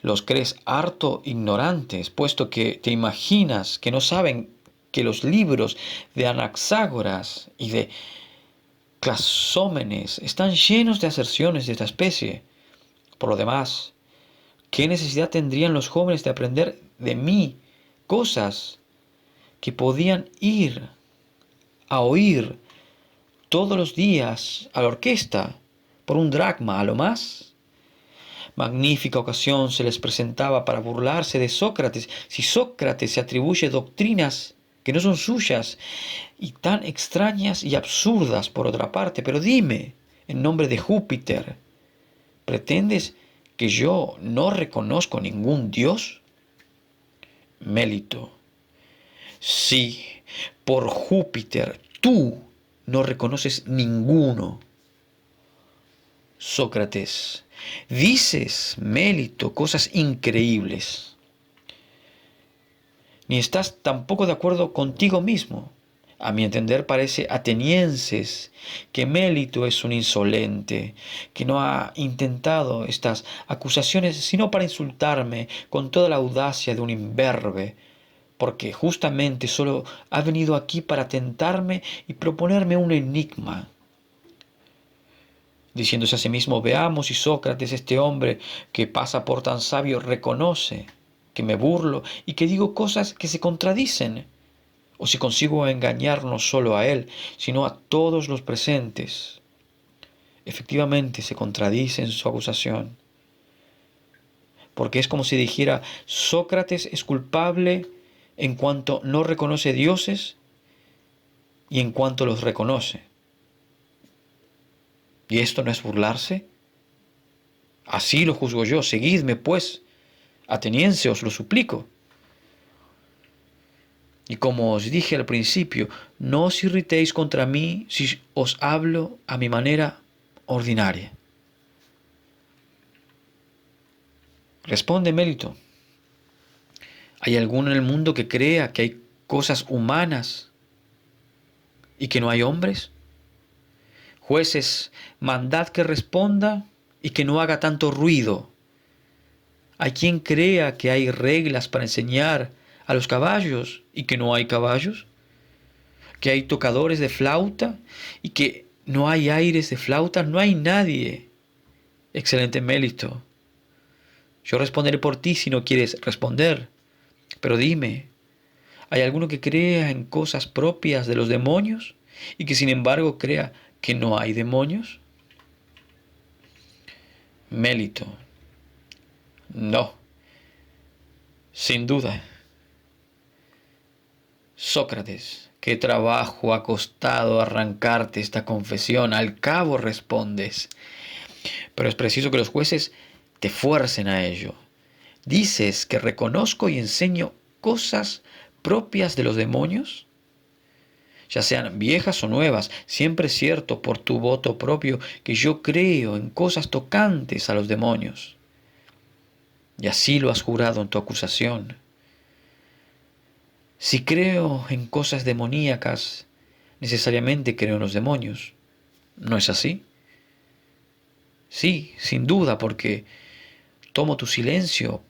los crees harto ignorantes, puesto que te imaginas que no saben que los libros de Anaxágoras y de Clasómenes están llenos de aserciones de esta especie. Por lo demás, ¿qué necesidad tendrían los jóvenes de aprender de mí cosas que podían ir a oír todos los días a la orquesta por un dracma a lo más? Magnífica ocasión se les presentaba para burlarse de Sócrates, si Sócrates se atribuye doctrinas que no son suyas y tan extrañas y absurdas por otra parte. Pero dime, en nombre de Júpiter, ¿pretendes que yo no reconozco ningún dios? Mélito. Sí, por Júpiter, tú no reconoces ninguno. Sócrates. Dices, Mélito, cosas increíbles. Ni estás tampoco de acuerdo contigo mismo. A mi entender parece atenienses que Mélito es un insolente, que no ha intentado estas acusaciones sino para insultarme con toda la audacia de un imberbe, porque justamente solo ha venido aquí para tentarme y proponerme un enigma. Diciéndose a sí mismo, veamos si Sócrates, este hombre que pasa por tan sabio, reconoce que me burlo y que digo cosas que se contradicen, o si consigo engañar no solo a él, sino a todos los presentes. Efectivamente se contradice en su acusación, porque es como si dijera, Sócrates es culpable en cuanto no reconoce dioses y en cuanto los reconoce. ¿Y esto no es burlarse? Así lo juzgo yo. Seguidme, pues, ateniense, os lo suplico. Y como os dije al principio, no os irritéis contra mí si os hablo a mi manera ordinaria. Responde, Mélito. ¿Hay alguno en el mundo que crea que hay cosas humanas y que no hay hombres? Jueces, mandad que responda y que no haga tanto ruido. ¿Hay quien crea que hay reglas para enseñar a los caballos y que no hay caballos? ¿Que hay tocadores de flauta y que no hay aires de flauta? No hay nadie. Excelente, Mélito. Yo responderé por ti si no quieres responder. Pero dime, ¿hay alguno que crea en cosas propias de los demonios y que sin embargo crea que no hay demonios? Mélito. No, sin duda. Sócrates, qué trabajo ha costado arrancarte esta confesión. Al cabo respondes. Pero es preciso que los jueces te fuercen a ello. Dices que reconozco y enseño cosas propias de los demonios, ya sean viejas o nuevas. Siempre es cierto por tu voto propio que yo creo en cosas tocantes a los demonios. Y así lo has jurado en tu acusación. Si creo en cosas demoníacas, necesariamente creo en los demonios. ¿No es así? Sí, sin duda, porque tomo tu silencio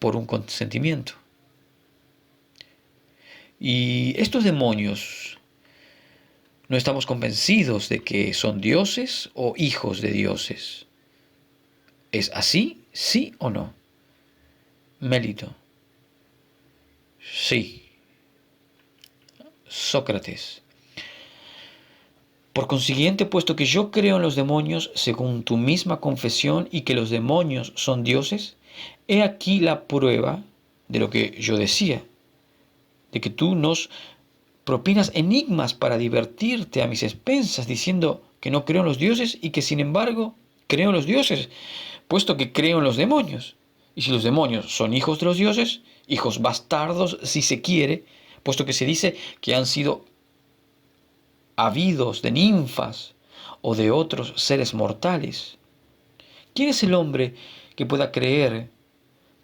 por un consentimiento. Y estos demonios, no estamos convencidos de que son dioses o hijos de dioses. ¿Es así? ¿Sí o no? Mélito. Sí. Sócrates. Por consiguiente, puesto que yo creo en los demonios según tu misma confesión y que los demonios son dioses, he aquí la prueba de lo que yo decía, de que tú nos propinas enigmas para divertirte a mis expensas, diciendo que no creo en los dioses y que sin embargo creo en los dioses, puesto que creo en los demonios. Y si los demonios son hijos de los dioses, hijos bastardos si se quiere, puesto que se dice que han sido habidos de ninfas o de otros seres mortales. ¿Quién es el hombre que pueda creer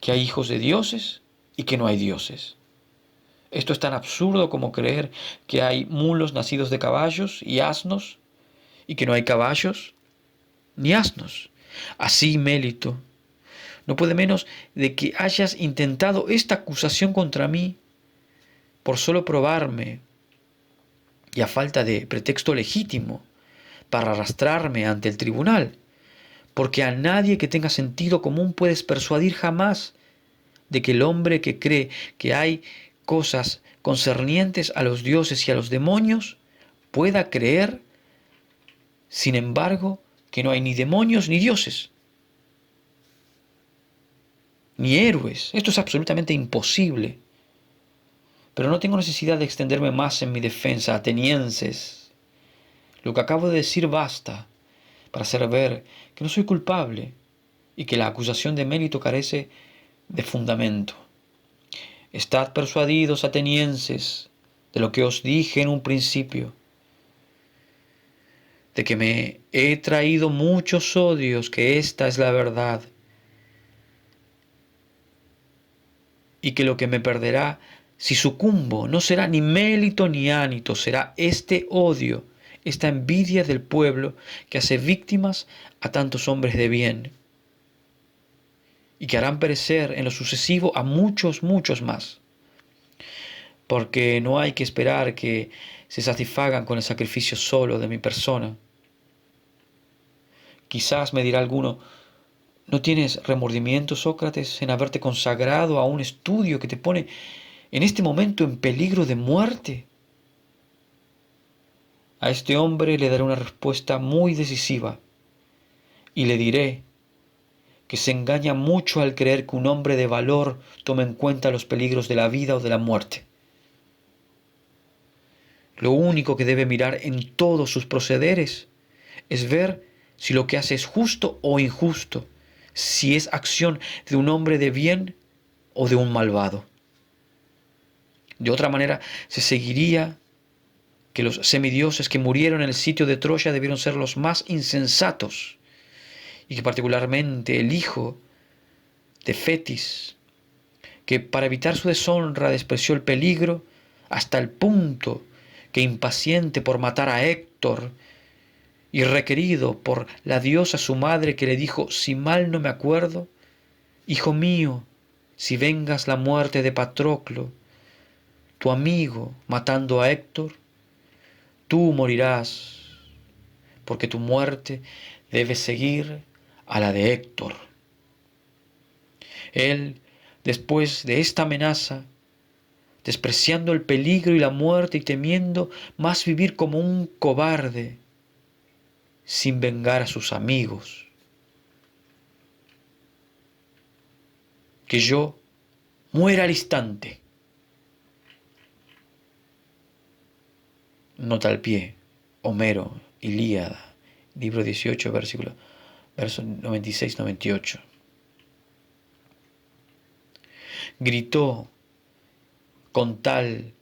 que hay hijos de dioses y que no hay dioses? Esto es tan absurdo como creer que hay mulos nacidos de caballos y asnos y que no hay caballos ni asnos. Así, Mélito, no puede menos de que hayas intentado esta acusación contra mí por solo probarme y a falta de pretexto legítimo para arrastrarme ante el tribunal, porque a nadie que tenga sentido común puedes persuadir jamás de que el hombre que cree que hay cosas concernientes a los dioses y a los demonios pueda creer, sin embargo, que no hay ni demonios ni dioses, ni héroes. Esto es absolutamente imposible. Pero no tengo necesidad de extenderme más en mi defensa, atenienses. Lo que acabo de decir basta para hacer ver que no soy culpable y que la acusación de Mélito carece de fundamento. Estad persuadidos, atenienses, de lo que os dije en un principio, de que me he traído muchos odios, que esta es la verdad, y que lo que me perderá si sucumbo no será ni Mélito ni Ánito, será este odio, esta envidia del pueblo que hace víctimas a tantos hombres de bien y que harán perecer en lo sucesivo a muchos, muchos más. Porque no hay que esperar que se satisfagan con el sacrificio solo de mi persona. Quizás me dirá alguno, ¿no tienes remordimiento, Sócrates, en haberte consagrado a un estudio que te pone en este momento en peligro de muerte? A este hombre le daré una respuesta muy decisiva y le diré que se engaña mucho al creer que un hombre de valor tome en cuenta los peligros de la vida o de la muerte. Lo único que debe mirar en todos sus procederes es ver si lo que hace es justo o injusto, si es acción de un hombre de bien o de un malvado. De otra manera, se seguiría que los semidioses que murieron en el sitio de Troya debieron ser los más insensatos, y que particularmente el hijo de Fetis, que para evitar su deshonra despreció el peligro hasta el punto que, impaciente por matar a Héctor y requerido por la diosa su madre, que le dijo, si mal no me acuerdo, hijo mío, si vengas la muerte de Patroclo, tu amigo, matando a Héctor, tú morirás, porque tu muerte debe seguir a la de Héctor. Él, después de esta amenaza, despreciando el peligro y la muerte y temiendo más vivir como un cobarde, sin vengar a sus amigos, que yo muera al instante. Nota al pie, Homero, Ilíada, libro 18, versos 96-98. Gritó con tal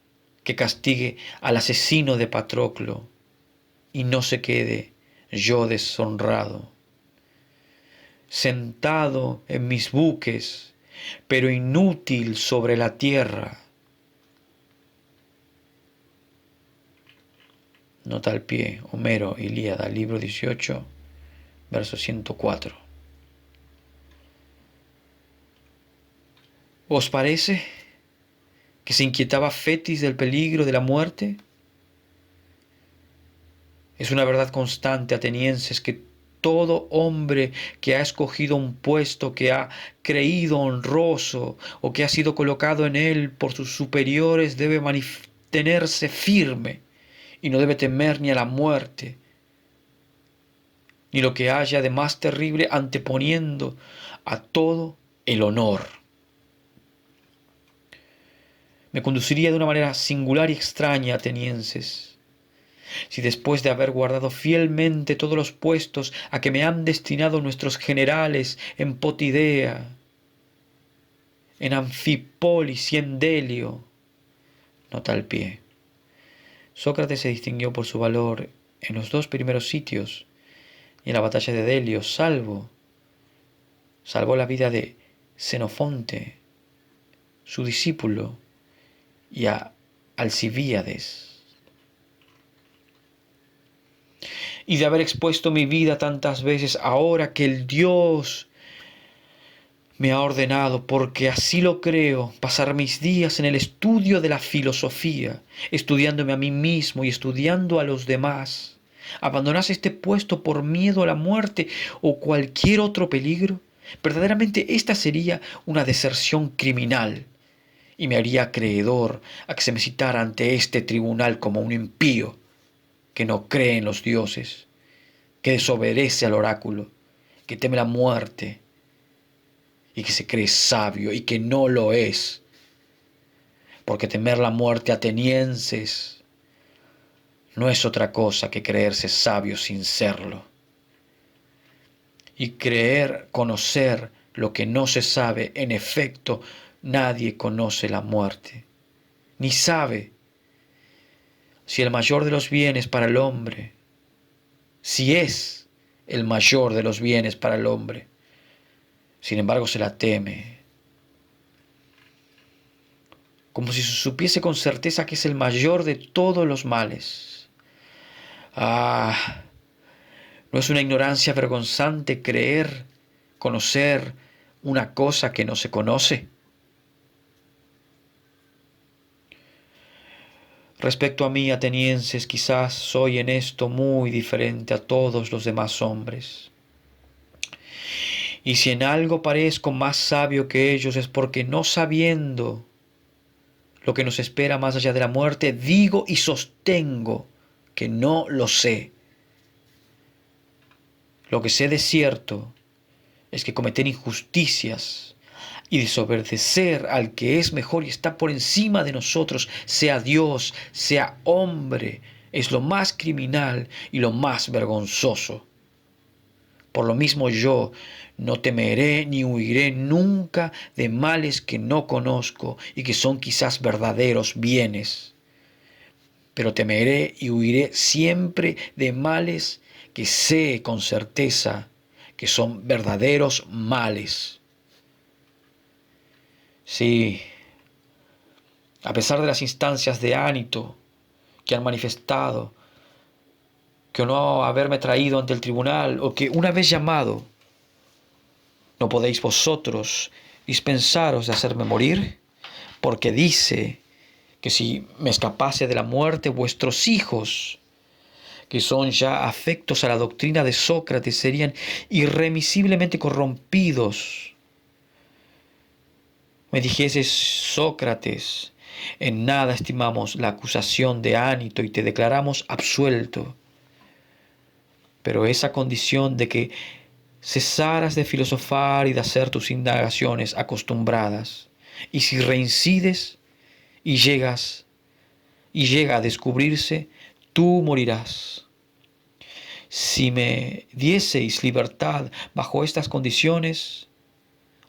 que castigue al asesino de Patroclo y no se quede yo deshonrado, sentado en mis buques, pero inútil sobre la tierra. Nota al pie, Homero, Ilíada, libro 18, verso 104. ¿Os parece que se inquietaba Fetis del peligro de la muerte? Es una verdad constante, atenienses, que todo hombre que ha escogido un puesto que ha creído honroso o que ha sido colocado en él por sus superiores debe mantenerse firme y no debe temer ni a la muerte, ni lo que haya de más terrible, anteponiendo a todo el honor. Me conduciría de una manera singular y extraña, atenienses, si después de haber guardado fielmente todos los puestos a que me han destinado nuestros generales en Potidea, en Anfípolis y en Delio, nota al pie. Sócrates se distinguió por su valor en los dos primeros sitios y en la batalla de Delio, salvó la vida de Xenofonte, su discípulo, y a Alcibíades. Y de haber expuesto mi vida tantas veces, ahora que el Dios me ha ordenado, porque así lo creo, pasar mis días en el estudio de la filosofía, estudiándome a mí mismo y estudiando a los demás, abandonase este puesto por miedo a la muerte o cualquier otro peligro, verdaderamente esta sería una deserción criminal y me haría acreedor a que se me citara ante este tribunal como un impío que no cree en los dioses, que desobedece al oráculo, que teme la muerte y que se cree sabio y que no lo es, porque temer la muerte, atenienses, no es otra cosa que creerse sabio sin serlo, y creer conocer lo que no se sabe. En efecto, nadie conoce la muerte, ni sabe si el mayor de los bienes para el hombre, si es el mayor de los bienes para el hombre, sin embargo se la teme, como si se supiese con certeza que es el mayor de todos los males. ¿No es una ignorancia vergonzante creer, conocer una cosa que no se conoce? Respecto a mí, atenienses, quizás soy en esto muy diferente a todos los demás hombres. Y si en algo parezco más sabio que ellos es porque, no sabiendo lo que nos espera más allá de la muerte, digo y sostengo que no lo sé. Lo que sé de cierto es que cometer injusticias y desobedecer al que es mejor y está por encima de nosotros, sea Dios, sea hombre, es lo más criminal y lo más vergonzoso. Por lo mismo yo no temeré ni huiré nunca de males que no conozco y que son quizás verdaderos bienes, pero temeré y huiré siempre de males que sé con certeza que son verdaderos males. Sí, a pesar de las instancias de Ánito que han manifestado que no haberme traído ante el tribunal, o que una vez llamado, no podéis vosotros dispensaros de hacerme morir, porque dice que si me escapase de la muerte, vuestros hijos, que son ya afectos a la doctrina de Sócrates, serían irremisiblemente corrompidos. Me dijese Sócrates, en nada estimamos la acusación de Ánito y te declaramos absuelto. Pero esa condición de que cesaras de filosofar y de hacer tus indagaciones acostumbradas, y si reincides y llega a descubrirse, tú morirás. Si me dieseis libertad bajo estas condiciones,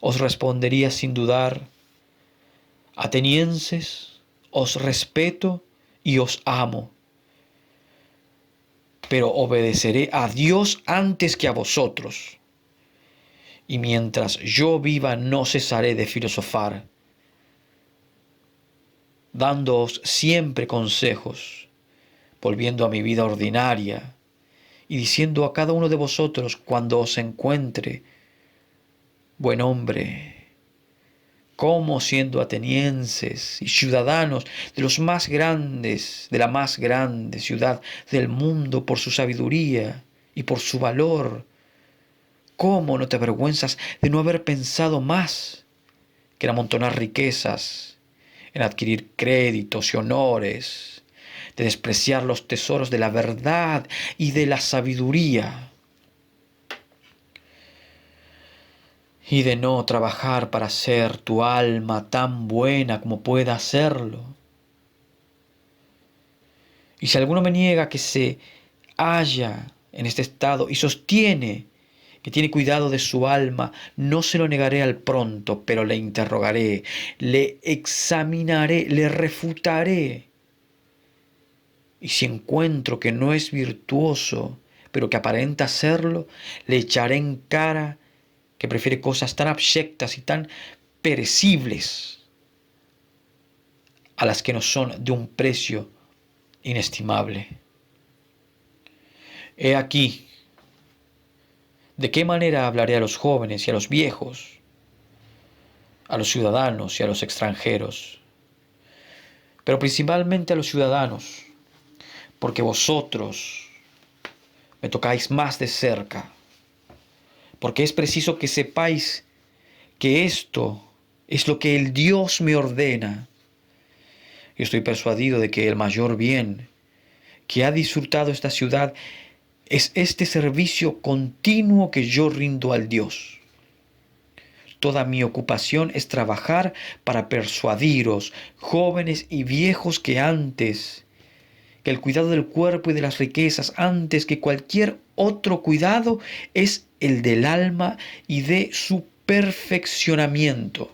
os respondería sin dudar: atenienses, os respeto y os amo, pero obedeceré a Dios antes que a vosotros. Y mientras yo viva no cesaré de filosofar, dándoos siempre consejos, volviendo a mi vida ordinaria y diciendo a cada uno de vosotros cuando os encuentre: buen hombre, cómo siendo atenienses y ciudadanos de los más grandes, de la más grande ciudad del mundo por su sabiduría y por su valor, cómo no te avergüenzas de no haber pensado más que en amontonar riquezas, en adquirir créditos y honores, de despreciar los tesoros de la verdad y de la sabiduría, y de no trabajar para hacer tu alma tan buena como pueda hacerlo. Y si alguno me niega que se halla en este estado y sostiene que tiene cuidado de su alma, no se lo negaré al pronto, pero le interrogaré, le examinaré, le refutaré. Y si encuentro que no es virtuoso, pero que aparenta serlo, le echaré en cara que prefiere cosas tan abyectas y tan perecibles a las que no son de un precio inestimable. He aquí de qué manera hablaré a los jóvenes y a los viejos, a los ciudadanos y a los extranjeros, pero principalmente a los ciudadanos, porque vosotros me tocáis más de cerca, porque es preciso que sepáis que esto es lo que el Dios me ordena. Yo estoy persuadido de que el mayor bien que ha disfrutado esta ciudad es este servicio continuo que yo rindo al Dios. Toda mi ocupación es trabajar para persuadiros, jóvenes y viejos, que el cuidado del cuerpo y de las riquezas, antes que cualquier otro cuidado, es el del alma y de su perfeccionamiento.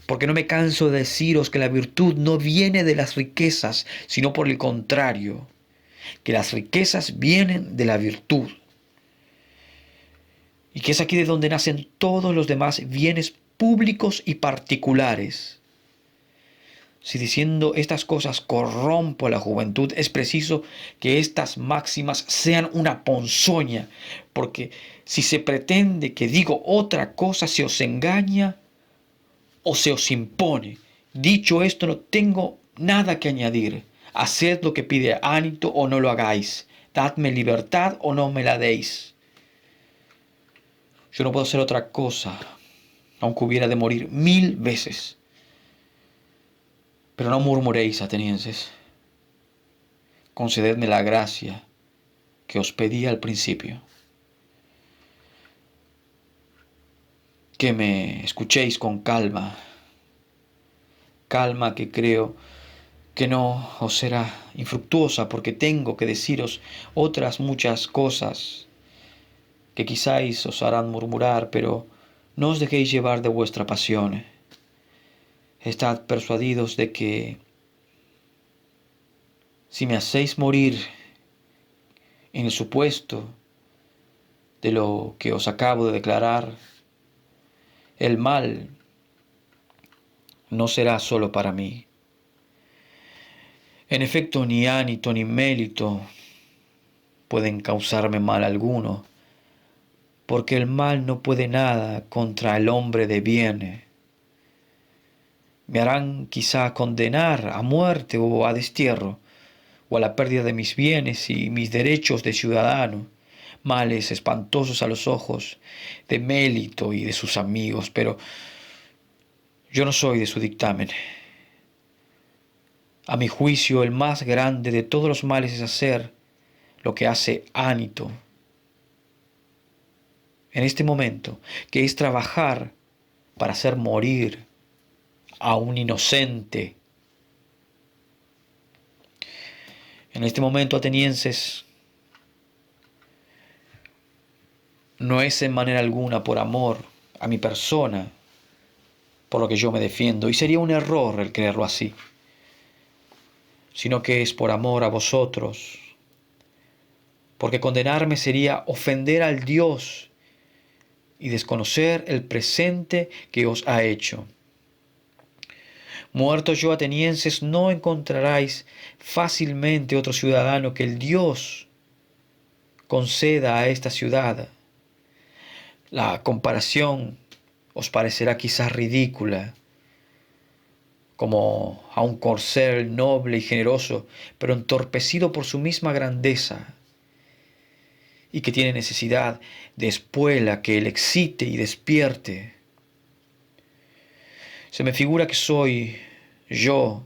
Porque no me canso de deciros que la virtud no viene de las riquezas, sino por el contrario, que las riquezas vienen de la virtud. Y que es aquí de donde nacen todos los demás bienes públicos y particulares. Si diciendo estas cosas corrompo a la juventud, es preciso que estas máximas sean una ponzoña, porque si se pretende que digo otra cosa, se os engaña o se os impone. Dicho esto, no tengo nada que añadir. Haced lo que pide Anito o no lo hagáis. Dadme libertad o no me la deis. Yo no puedo hacer otra cosa, aunque hubiera de morir 1000 veces. Pero no murmuréis, atenienses. Concededme la gracia que os pedí al principio. Que me escuchéis con calma. Calma que creo que no os será infructuosa, porque tengo que deciros otras muchas cosas que quizás os harán murmurar, pero no os dejéis llevar de vuestra pasión. Estad persuadidos de que si me hacéis morir en el supuesto de lo que os acabo de declarar, el mal no será solo para mí. En efecto, ni Anito ni Mélito pueden causarme mal alguno, porque el mal no puede nada contra el hombre de bien. Me harán quizá condenar a muerte o a destierro, o a la pérdida de mis bienes y mis derechos de ciudadano, males espantosos a los ojos de Mélito y de sus amigos, pero yo no soy de su dictamen. A mi juicio, el más grande de todos los males es hacer lo que hace Anito en este momento, que es trabajar para hacer morir a un inocente. En este momento, atenienses, no es en manera alguna por amor a mi persona por lo que yo me defiendo, y sería un error el creerlo así, sino que es por amor a vosotros, porque condenarme sería ofender al Dios y desconocer el presente que os ha hecho. Muertos yo, atenienses, no encontraréis fácilmente otro ciudadano que el Dios conceda a esta ciudad. La comparación os parecerá quizás ridícula, como a un corcel noble y generoso, pero entorpecido por su misma grandeza, y que tiene necesidad de espuela que le excite y despierte. Se me figura que soy yo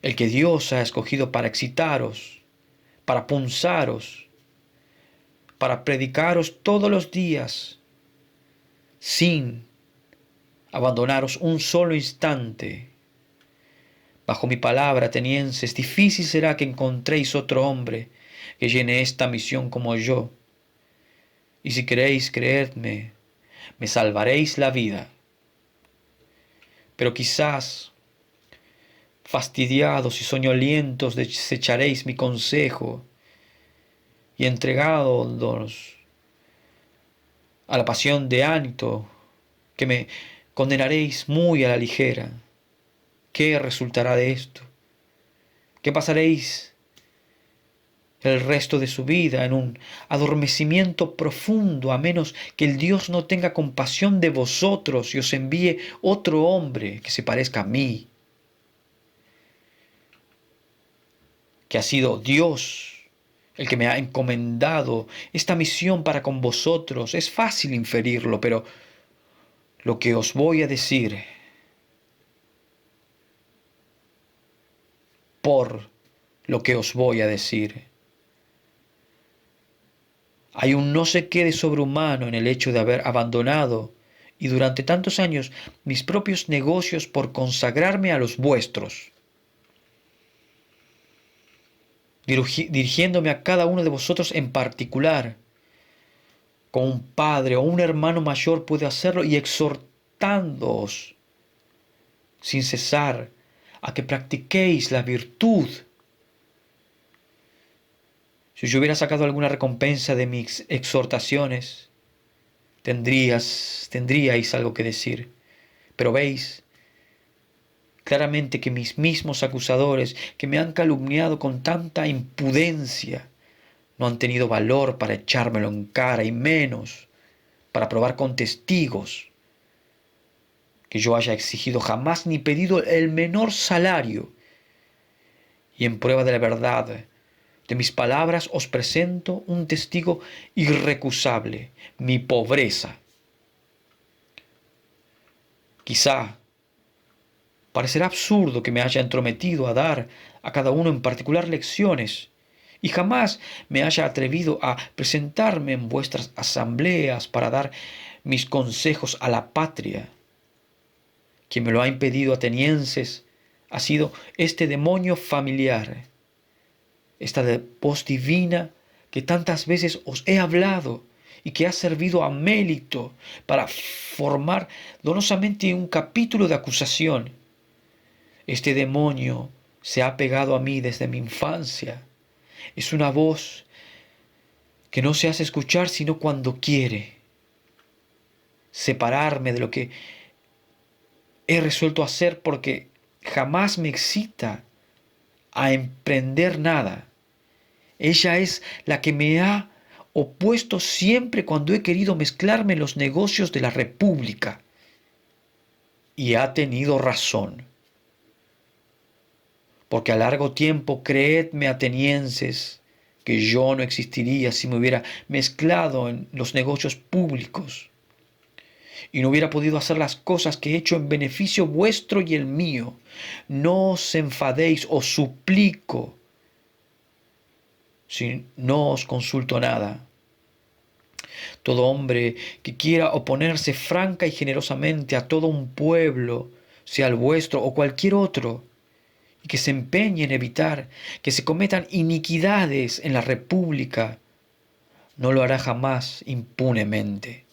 el que Dios ha escogido para excitaros, para punzaros, para predicaros todos los días, sin abandonaros un solo instante. Bajo mi palabra, atenienses, difícil será que encontréis otro hombre que llene esta misión como yo. Y si queréis creedme, me salvaréis la vida. Pero quizás, fastidiados y soñolientos, desecharéis mi consejo y entregados a la pasión de Anito, que me condenaréis muy a la ligera. ¿Qué resultará de esto? ¿Qué pasaréis el resto de su vida en un adormecimiento profundo, a menos que el Dios no tenga compasión de vosotros y os envíe otro hombre que se parezca a mí, que ha sido Dios el que me ha encomendado esta misión para con vosotros? Es fácil inferirlo, pero lo que os voy a decir, por lo que os voy a decir, hay un no sé qué de sobrehumano en el hecho de haber abandonado y durante tantos años mis propios negocios por consagrarme a los vuestros, dirigiéndome a cada uno de vosotros en particular, como un padre o un hermano mayor puede hacerlo, y exhortándoos sin cesar a que practiquéis la virtud. Si yo hubiera sacado alguna recompensa de mis exhortaciones, tendríais algo que decir. Pero veis claramente que mis mismos acusadores, que me han calumniado con tanta impudencia, no han tenido valor para echármelo en cara, y menos para probar con testigos que yo haya exigido jamás ni pedido el menor salario. Y en prueba de la verdad de mis palabras os presento un testigo irrecusable: mi pobreza. Quizá parecerá absurdo que me haya entrometido a dar a cada uno en particular lecciones, y jamás me haya atrevido a presentarme en vuestras asambleas para dar mis consejos a la patria. Quien me lo ha impedido, atenienses, ha sido este demonio familiar, esta voz divina que tantas veces os he hablado y que ha servido a Mélito para formar donosamente un capítulo de acusación. Este demonio se ha pegado a mí desde mi infancia. Es una voz que no se hace escuchar sino cuando quiere separarme de lo que he resuelto hacer, porque jamás me excita a emprender nada. Ella es la que me ha opuesto siempre cuando he querido mezclarme en los negocios de la República. Y ha tenido razón. Porque a largo tiempo, creedme, atenienses, que yo no existiría si me hubiera mezclado en los negocios públicos y no hubiera podido hacer las cosas que he hecho en beneficio vuestro y el mío. No os enfadéis, os suplico, si no os consulto nada. Todo hombre que quiera oponerse franca y generosamente a todo un pueblo, sea el vuestro o cualquier otro, y que se empeñe en evitar que se cometan iniquidades en la República, no lo hará jamás impunemente.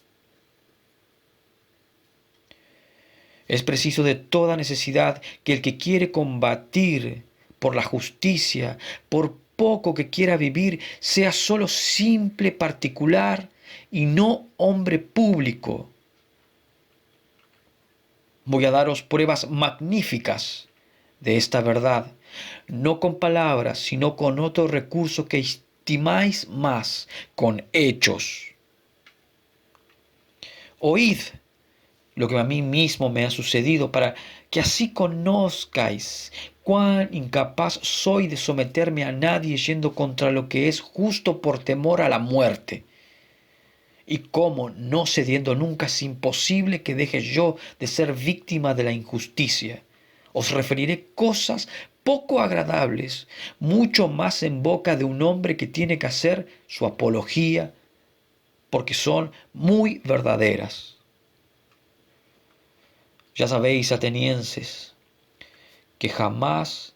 Es preciso de toda necesidad que el que quiere combatir por la justicia, por poco que quiera vivir, sea solo simple particular y no hombre público. Voy a daros pruebas magníficas de esta verdad, no con palabras, sino con otro recurso que estimáis más, con hechos. Oíd lo que a mí mismo me ha sucedido, para que así conozcáis cuán incapaz soy de someterme a nadie yendo contra lo que es justo por temor a la muerte. Y cómo, no cediendo nunca, es imposible que deje yo de ser víctima de la injusticia. Os referiré cosas poco agradables, mucho más en boca de un hombre que tiene que hacer su apología, porque son muy verdaderas. Ya sabéis, atenienses, que jamás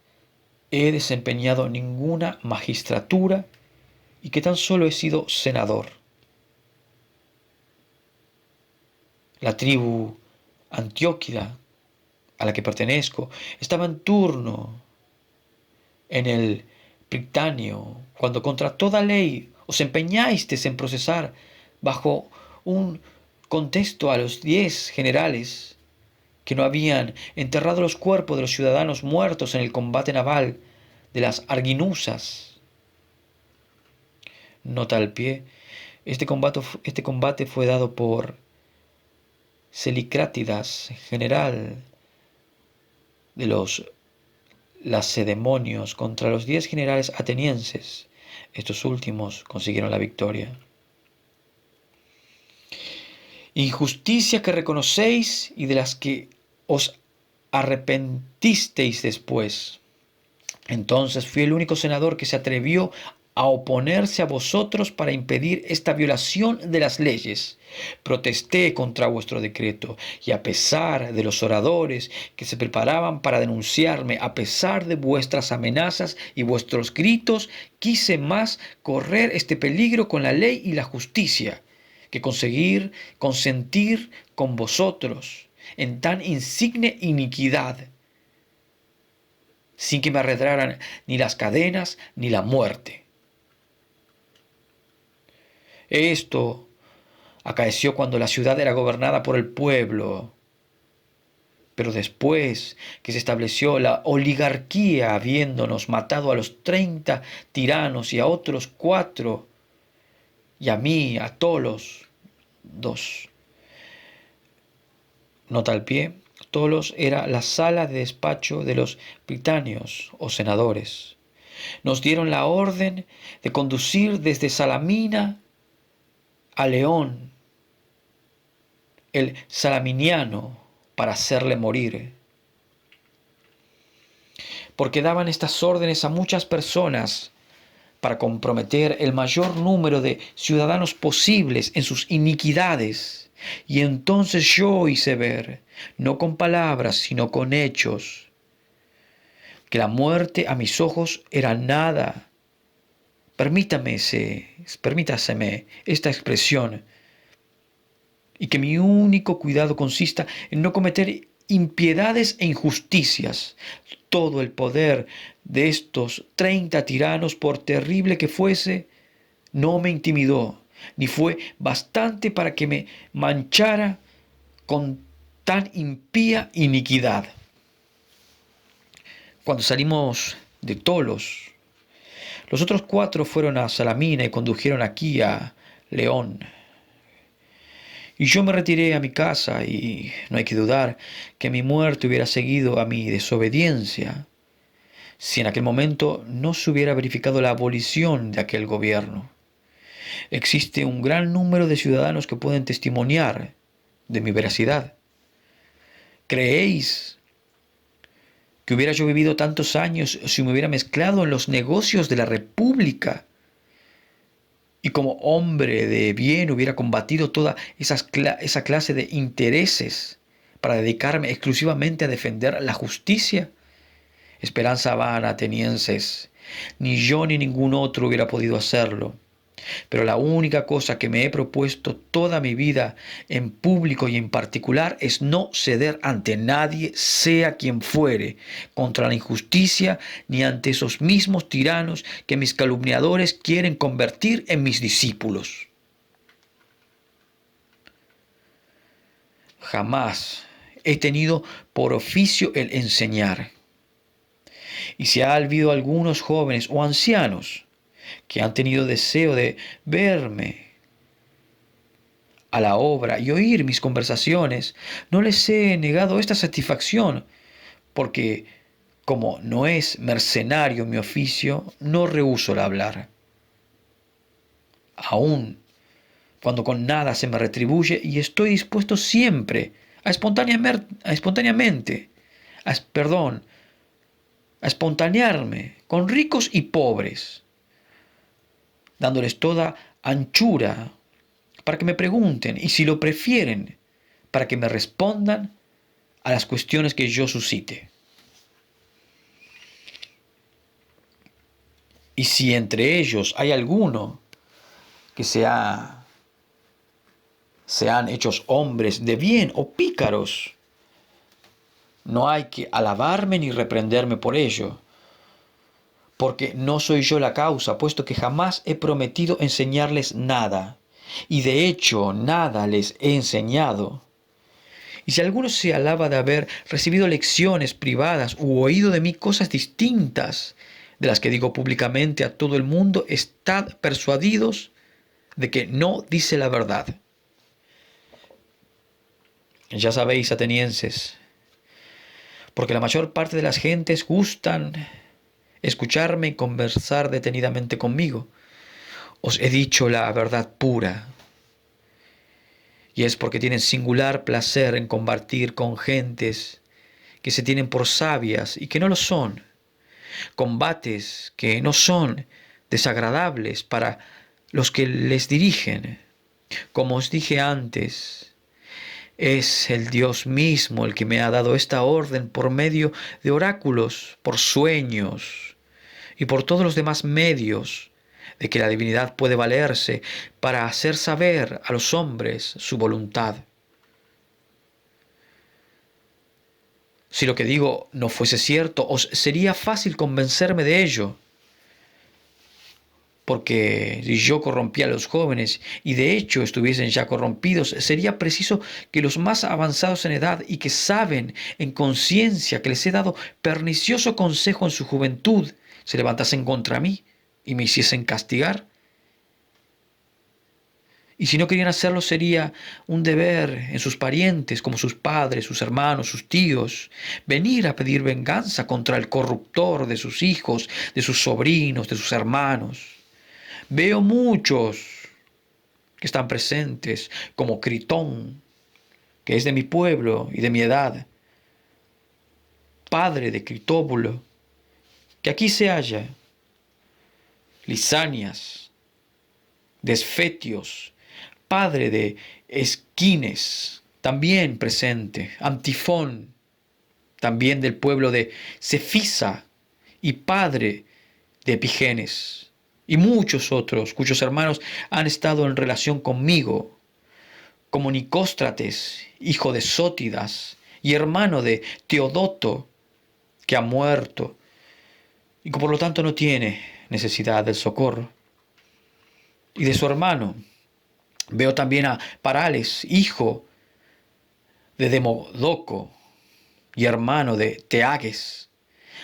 he desempeñado ninguna magistratura y que tan solo he sido senador. La tribu Antioquida, a la que pertenezco, estaba en turno en el Pritáneo, cuando contra toda ley os empeñasteis en procesar bajo un contexto a los 10 generales que no habían enterrado los cuerpos de los ciudadanos muertos en el combate naval de las Arginusas. Nota al pie, este combate fue dado por Celicrátidas, general de los lacedemonios, contra los 10 generales atenienses. Estos últimos consiguieron la victoria. Injusticia que reconocéis y de las que os arrepentisteis después. Entonces fui el único senador que se atrevió a oponerse a vosotros para impedir esta violación de las leyes. Protesté contra vuestro decreto, y a pesar de los oradores que se preparaban para denunciarme, a pesar de vuestras amenazas y vuestros gritos, quise más correr este peligro con la ley y la justicia que consentir con vosotros en tan insigne iniquidad, sin que me arredraran ni las cadenas ni la muerte. Esto acaeció cuando la ciudad era gobernada por el pueblo, pero después que se estableció la oligarquía, habiéndonos matado a los 30 tiranos y a otros 4, y a mí, a Tolos, 2. Nota al pie, Tolos era la sala de despacho de los británeos o senadores. Nos dieron la orden de conducir desde Salamina a León, el salaminiano, para hacerle morir. Porque daban estas órdenes a muchas personas para comprometer el mayor número de ciudadanos posibles en sus iniquidades. Y entonces yo hice ver, no con palabras, sino con hechos, que la muerte a mis ojos era nada. Permítaseme esta expresión, y que mi único cuidado consista en no cometer impiedades e injusticias. Todo el poder de estos 30 tiranos, por terrible que fuese, no me intimidó, ni fue bastante para que me manchara con tan impía iniquidad. Cuando salimos de Tolos, los otros 4 fueron a Salamina y condujeron aquí a León. Y yo me retiré a mi casa, y no hay que dudar que mi muerte hubiera seguido a mi desobediencia si en aquel momento no se hubiera verificado la abolición de aquel gobierno. Existe un gran número de ciudadanos que pueden testimoniar de mi veracidad. ¿Creéis que hubiera yo vivido tantos años si me hubiera mezclado en los negocios de la República y como hombre de bien hubiera combatido toda esa clase de intereses para dedicarme exclusivamente a defender la justicia? Esperanza vana, atenienses, ni yo ni ningún otro hubiera podido hacerlo. Pero la única cosa que me he propuesto toda mi vida, en público y en particular, es no ceder ante nadie, sea quien fuere, contra la injusticia, ni ante esos mismos tiranos que mis calumniadores quieren convertir en mis discípulos. Jamás he tenido por oficio el enseñar. Y si ha habido algunos jóvenes o ancianos que han tenido deseo de verme a la obra y oír mis conversaciones, no les he negado esta satisfacción, porque como no es mercenario mi oficio, no rehúso el hablar. Aun cuando con nada se me retribuye, y estoy dispuesto siempre a a espontanearme con ricos y pobres, dándoles toda anchura para que me pregunten y si lo prefieren, para que me respondan a las cuestiones que yo suscite. Y si entre ellos hay alguno que sean hechos hombres de bien o pícaros, no hay que alabarme ni reprenderme por ello, porque no soy yo la causa, puesto que jamás he prometido enseñarles nada, y de hecho nada les he enseñado. Y si alguno se alaba de haber recibido lecciones privadas u oído de mí cosas distintas de las que digo públicamente a todo el mundo, estad persuadidos de que no dice la verdad. Ya sabéis, atenienses, porque la mayor parte de las gentes gustan escucharme y conversar detenidamente conmigo. Os he dicho la verdad pura, y es porque tienen singular placer en compartir con gentes que se tienen por sabias y que no lo son, combates que no son desagradables para los que les dirigen. Como os dije antes, es el Dios mismo el que me ha dado esta orden por medio de oráculos, por sueños y por todos los demás medios de que la divinidad puede valerse para hacer saber a los hombres su voluntad. Si lo que digo no fuese cierto, os sería fácil convencerme de ello, porque si yo corrompía a los jóvenes y de hecho estuviesen ya corrompidos, sería preciso que los más avanzados en edad y que saben en conciencia que les he dado pernicioso consejo en su juventud, se levantasen contra mí y me hiciesen castigar. Y si no querían hacerlo, sería un deber en sus parientes, como sus padres, sus hermanos, sus tíos, venir a pedir venganza contra el corruptor de sus hijos, de sus sobrinos, de sus hermanos. Veo muchos que están presentes, como Critón, que es de mi pueblo y de mi edad, padre de Critóbulo, que aquí se halla, Lisanias, Desfetios, padre de Esquines, también presente, Antifón, también del pueblo de Cefisa, y padre de Epigenes, y muchos otros cuyos hermanos han estado en relación conmigo, como Nicóstrates, hijo de Sótidas, y hermano de Teodoto, que ha muerto, y que por lo tanto no tiene necesidad del socorro. Y de su hermano veo también a Parales, hijo de Demodoco y hermano de Teages,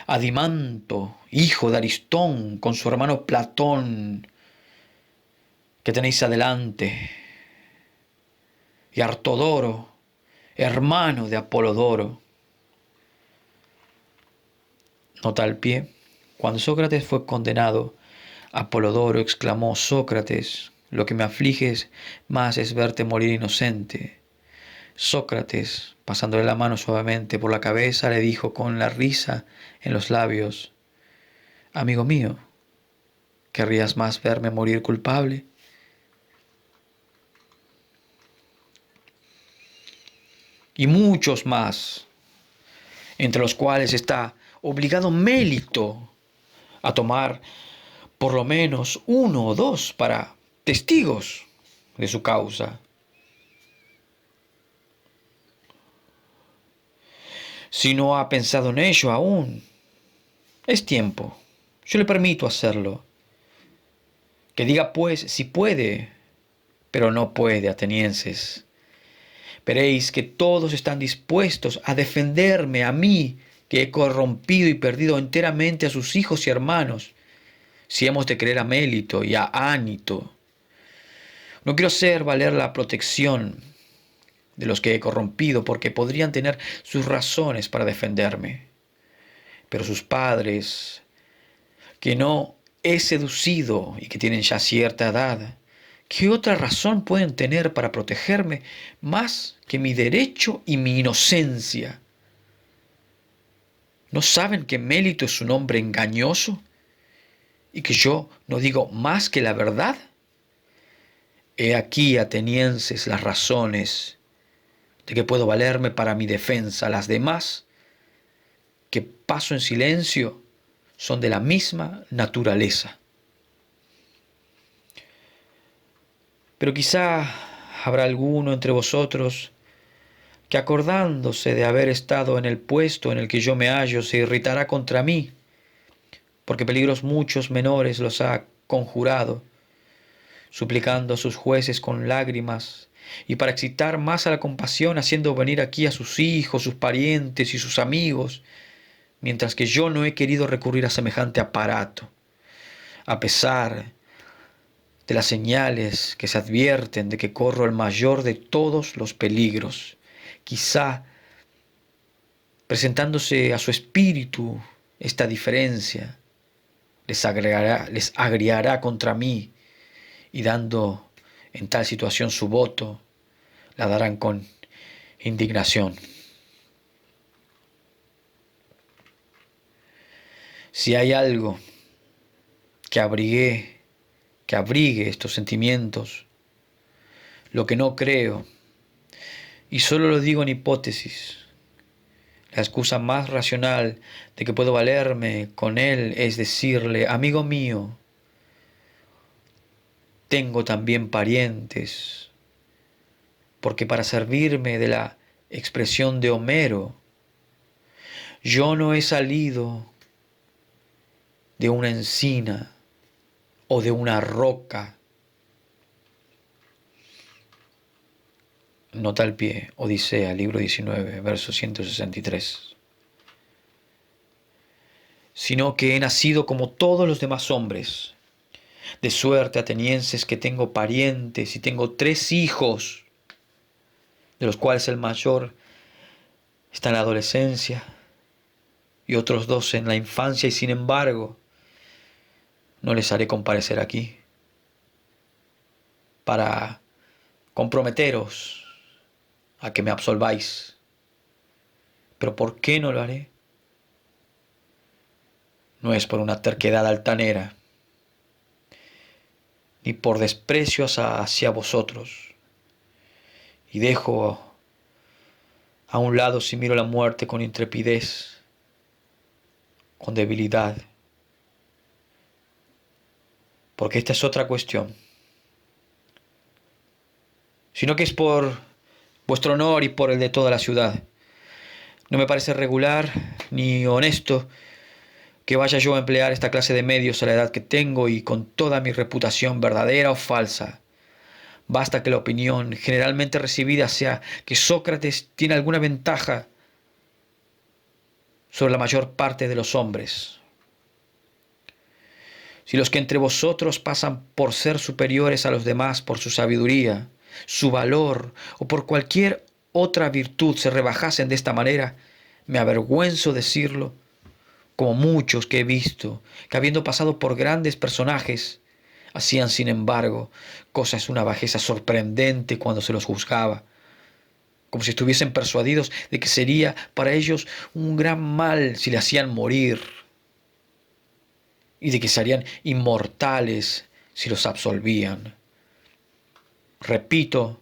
a Dimanto, hijo de Aristón, con su hermano Platón, que tenéis adelante, y Artodoro, hermano de Apolodoro. Nota al pie. Cuando Sócrates fue condenado, Apolodoro exclamó: Sócrates, lo que me aflige más es verte morir inocente. Sócrates, pasándole la mano suavemente por la cabeza, le dijo con la risa en los labios: Amigo mío, ¿querrías más verme morir culpable? Y muchos más, entre los cuales está obligado Mélito a tomar por lo menos uno o dos para testigos de su causa. Si no ha pensado en ello aún, es tiempo. Yo le permito hacerlo. Que diga pues si puede, pero no puede, atenienses. Veréis que todos están dispuestos a defenderme a mí, que he corrompido y perdido enteramente a sus hijos y hermanos, si hemos de creer a Mélito y a Ánito. No quiero hacer valer la protección de los que he corrompido, porque podrían tener sus razones para defenderme. Pero sus padres, que no he seducido y que tienen ya cierta edad, ¿qué otra razón pueden tener para protegerme más que mi derecho y mi inocencia? ¿No saben que Mélito es un hombre engañoso y que yo no digo más que la verdad? He aquí, atenienses, las razones de que puedo valerme para mi defensa. Las demás, que paso en silencio, son de la misma naturaleza. Pero quizá habrá alguno entre vosotros que, acordándose de haber estado en el puesto en el que yo me hallo, se irritará contra mí, porque peligros muchos menores los ha conjurado, suplicando a sus jueces con lágrimas, y para excitar más a la compasión, haciendo venir aquí a sus hijos, sus parientes y sus amigos, mientras que yo no he querido recurrir a semejante aparato, a pesar de las señales que se advierten de que corro el mayor de todos los peligros. Quizá, presentándose a su espíritu esta diferencia, les agriará contra mí, y dando en tal situación su voto, la darán con indignación. Si hay algo que abrigue estos sentimientos, lo que no creo, y solo lo digo en hipótesis, la excusa más racional de que puedo valerme con él es decirle: amigo mío, tengo también parientes, porque para servirme de la expresión de Homero, yo no he salido de una encina o de una roca. Nota al pie, Odisea, libro 19, verso 163. Sino que he nacido como todos los demás hombres. De suerte, atenienses, que tengo parientes y tengo 3 hijos, de los cuales el mayor está en la adolescencia y otros 2 en la infancia, y sin embargo no les haré comparecer aquí para comprometeros a que me absolváis. ¿Pero por qué no lo haré? No es por una terquedad altanera, ni por desprecio hacia vosotros, y dejo a un lado, si miro la muerte con intrepidez, con debilidad, porque esta es otra cuestión, sino que es por vuestro honor y por el de toda la ciudad. No me parece regular ni honesto que vaya yo a emplear esta clase de medios a la edad que tengo y con toda mi reputación, verdadera o falsa. Basta que la opinión generalmente recibida sea que Sócrates tiene alguna ventaja sobre la mayor parte de los hombres. Si los que entre vosotros pasan por ser superiores a los demás por su sabiduría, su valor o por cualquier otra virtud se rebajasen de esta manera, me avergüenzo decirlo, como muchos que he visto, que habiendo pasado por grandes personajes, hacían sin embargo cosas una bajeza sorprendente cuando se los juzgaba, como si estuviesen persuadidos de que sería para ellos un gran mal si le hacían morir, y de que serían inmortales si los absolvían. Repito,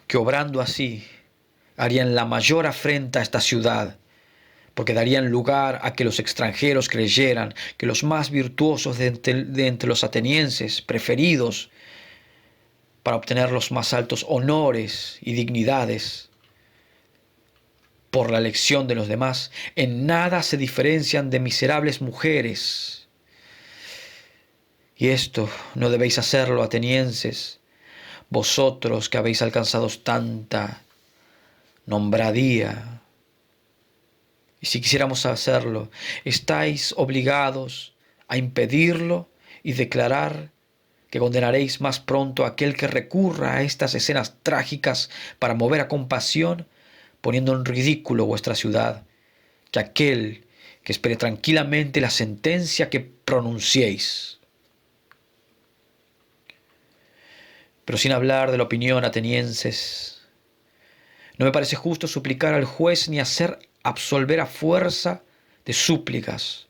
que obrando así harían la mayor afrenta a esta ciudad, porque darían lugar a que los extranjeros creyeran que los más virtuosos de entre los atenienses, preferidos para obtener los más altos honores y dignidades por la elección de los demás, en nada se diferencian de miserables mujeres. Y esto no debéis hacerlo, atenienses, vosotros que habéis alcanzado tanta nombradía. Y si quisiéramos hacerlo, estáis obligados a impedirlo y declarar que condenaréis más pronto a aquel que recurra a estas escenas trágicas para mover a compasión, poniendo en ridículo vuestra ciudad, que aquel que espere tranquilamente la sentencia que pronunciéis. Pero sin hablar de la opinión, atenienses, No me parece justo suplicar al juez ni hacer absolver a fuerza de súplicas.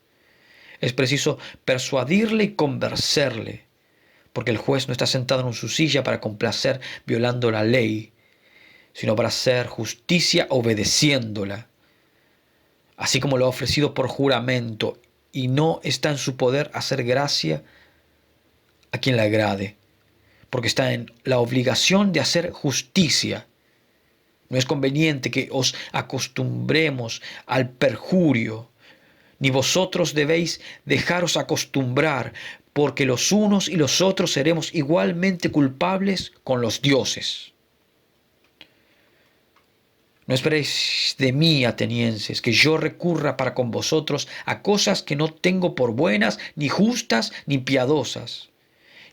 Es preciso persuadirle y convencerle, porque el juez no está sentado en su silla para complacer violando la ley, sino para hacer justicia obedeciéndola, así como lo ha ofrecido por juramento, y no está en su poder hacer gracia a quien le agrade, porque está en la obligación de hacer justicia. No es conveniente que os acostumbremos al perjurio, ni vosotros debéis dejaros acostumbrar, porque los unos y los otros seremos igualmente culpables con los dioses. No esperéis de mí, atenienses, que yo recurra para con vosotros a cosas que no tengo por buenas, ni justas, ni piadosas,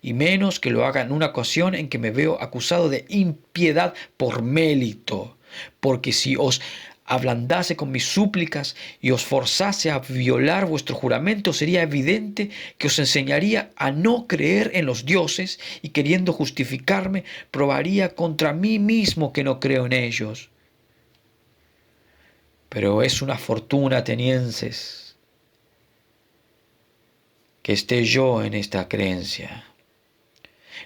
y menos que lo haga en una ocasión en que me veo acusado de impiedad por Mélito, porque si os ablandase con mis súplicas y os forzase a violar vuestro juramento, sería evidente que os enseñaría a no creer en los dioses y, queriendo justificarme, probaría contra mí mismo que no creo en ellos. Pero es una fortuna, atenienses, que esté yo en esta creencia.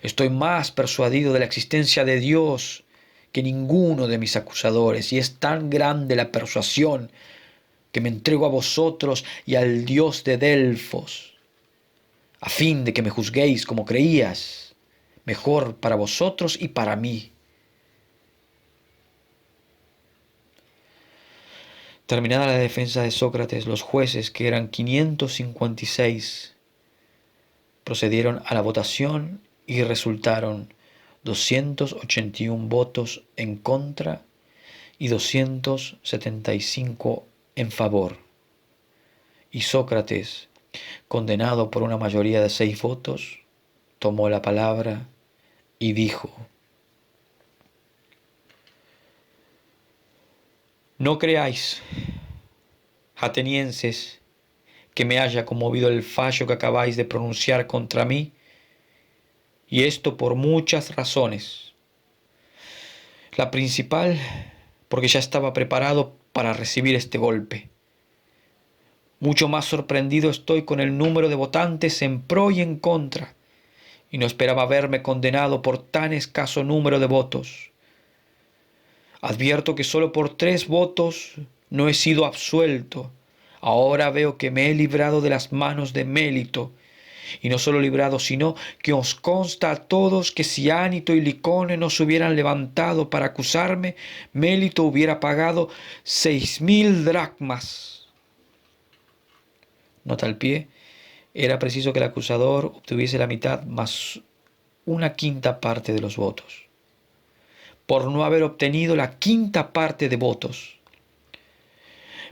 Estoy más persuadido de la existencia de Dios que ninguno de mis acusadores, y es tan grande la persuasión que me entrego a vosotros y al Dios de Delfos, a fin de que me juzguéis como creías, mejor para vosotros y para mí. Terminada la defensa de Sócrates, los jueces, que eran 556, procedieron a la votación y resultaron 281 votos en contra y 275 en favor. Y Sócrates, condenado por una mayoría de 6 votos, tomó la palabra y dijo: no creáis, atenienses, que me haya conmovido el fallo que acabáis de pronunciar contra mí, y esto por muchas razones. La principal, porque ya estaba preparado para recibir este golpe. Mucho más sorprendido estoy con el número de votantes en pro y en contra, y no esperaba verme condenado por tan escaso número de votos. Advierto que solo por 3 votos no he sido absuelto. Ahora veo que me he librado de las manos de Mélito, y no solo librado, sino que os consta a todos que si Ánito y Licone no se hubieran levantado para acusarme, Mélito hubiera pagado 6.000 dracmas. Nota al pie: era preciso que el acusador obtuviese la mitad más 1/5 parte de los votos. Por no haber obtenido la 1/5 parte de votos,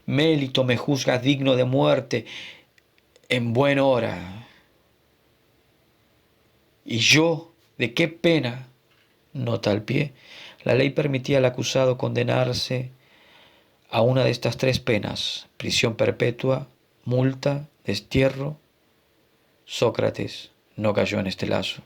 Mélito me juzga digno de muerte en buena hora. ¿Y yo de qué pena? Nota al pie: la ley permitía al acusado condenarse a una de estas 3 penas: prisión perpetua, multa, destierro. Sócrates no cayó en este lazo.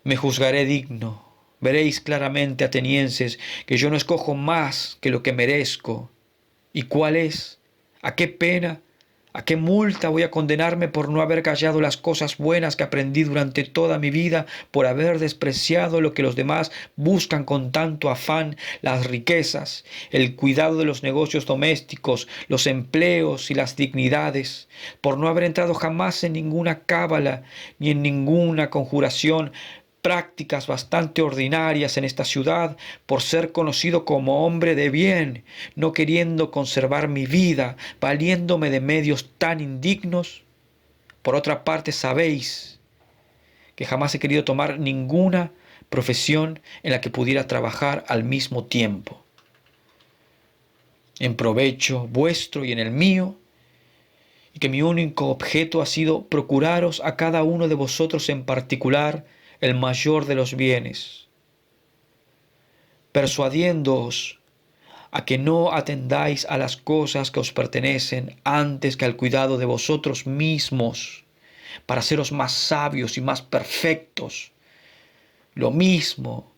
Me juzgaré digno. Veréis claramente, atenienses, que yo no escojo más que lo que merezco. ¿Y cuál es? ¿A qué pena? ¿A qué multa voy a condenarme por no haber callado las cosas buenas que aprendí durante toda mi vida, por haber despreciado lo que los demás buscan con tanto afán, las riquezas, el cuidado de los negocios domésticos, los empleos y las dignidades, por no haber entrado jamás en ninguna cábala ni en ninguna conjuración, prácticas bastante ordinarias en esta ciudad, por ser conocido como hombre de bien, no queriendo conservar mi vida, valiéndome de medios tan indignos? Por otra parte, sabéis que jamás he querido tomar ninguna profesión en la que pudiera trabajar al mismo tiempo, en provecho vuestro y en el mío, y que mi único objeto ha sido procuraros a cada uno de vosotros en particular el mayor de los bienes, persuadiéndoos a que no atendáis a las cosas que os pertenecen antes que al cuidado de vosotros mismos, para haceros más sabios y más perfectos, lo mismo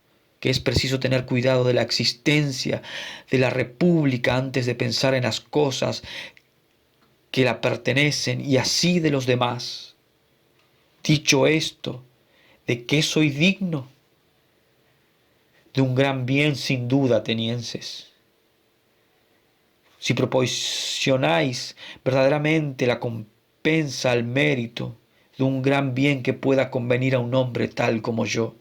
que es preciso tener cuidado de la existencia de la república antes de pensar en las cosas que la pertenecen y así de los demás. Dicho esto, ¿de qué soy digno? De un gran bien sin duda, atenienses. Si proporcionáis verdaderamente la compensa al mérito de un gran bien que pueda convenir a un hombre tal como yo,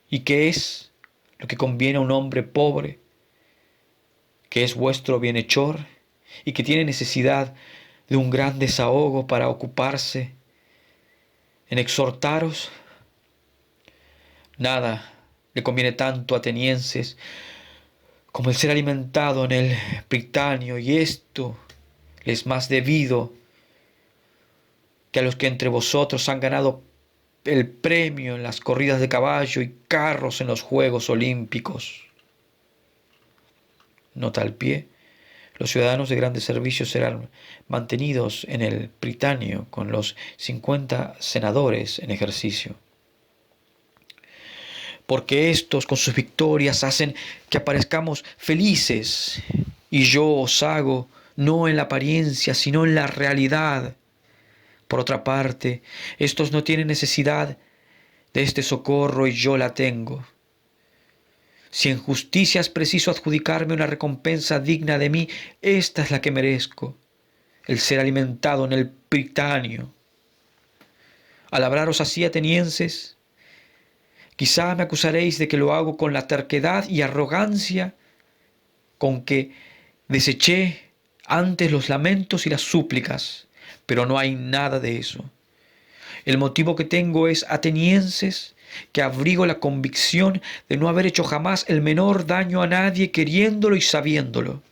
y que es lo que conviene a un hombre pobre, que es vuestro bienhechor y que tiene necesidad de un gran desahogo para ocuparse en exhortaros, nada le conviene tanto a atenienses como el ser alimentado en el Pritáneo, y esto les es más debido que a los que entre vosotros han ganado el premio en las corridas de caballo y carros en los Juegos Olímpicos. Nota al pie: los ciudadanos de grandes servicios serán mantenidos en el Pritáneo con los 50 senadores en ejercicio. Porque estos con sus victorias hacen que aparezcamos felices, y yo os hago no en la apariencia, sino en la realidad. Por otra parte, estos no tienen necesidad de este socorro y yo la tengo. Si en justicia es preciso adjudicarme una recompensa digna de mí, esta es la que merezco: el ser alimentado en el Pritáneo. Al hablaros así, atenienses, quizá me acusaréis de que lo hago con la terquedad y arrogancia con que deseché antes los lamentos y las súplicas, pero no hay nada de eso. El motivo que tengo es, atenienses, que abrigo la convicción de no haber hecho jamás el menor daño a nadie, queriéndolo y sabiéndolo.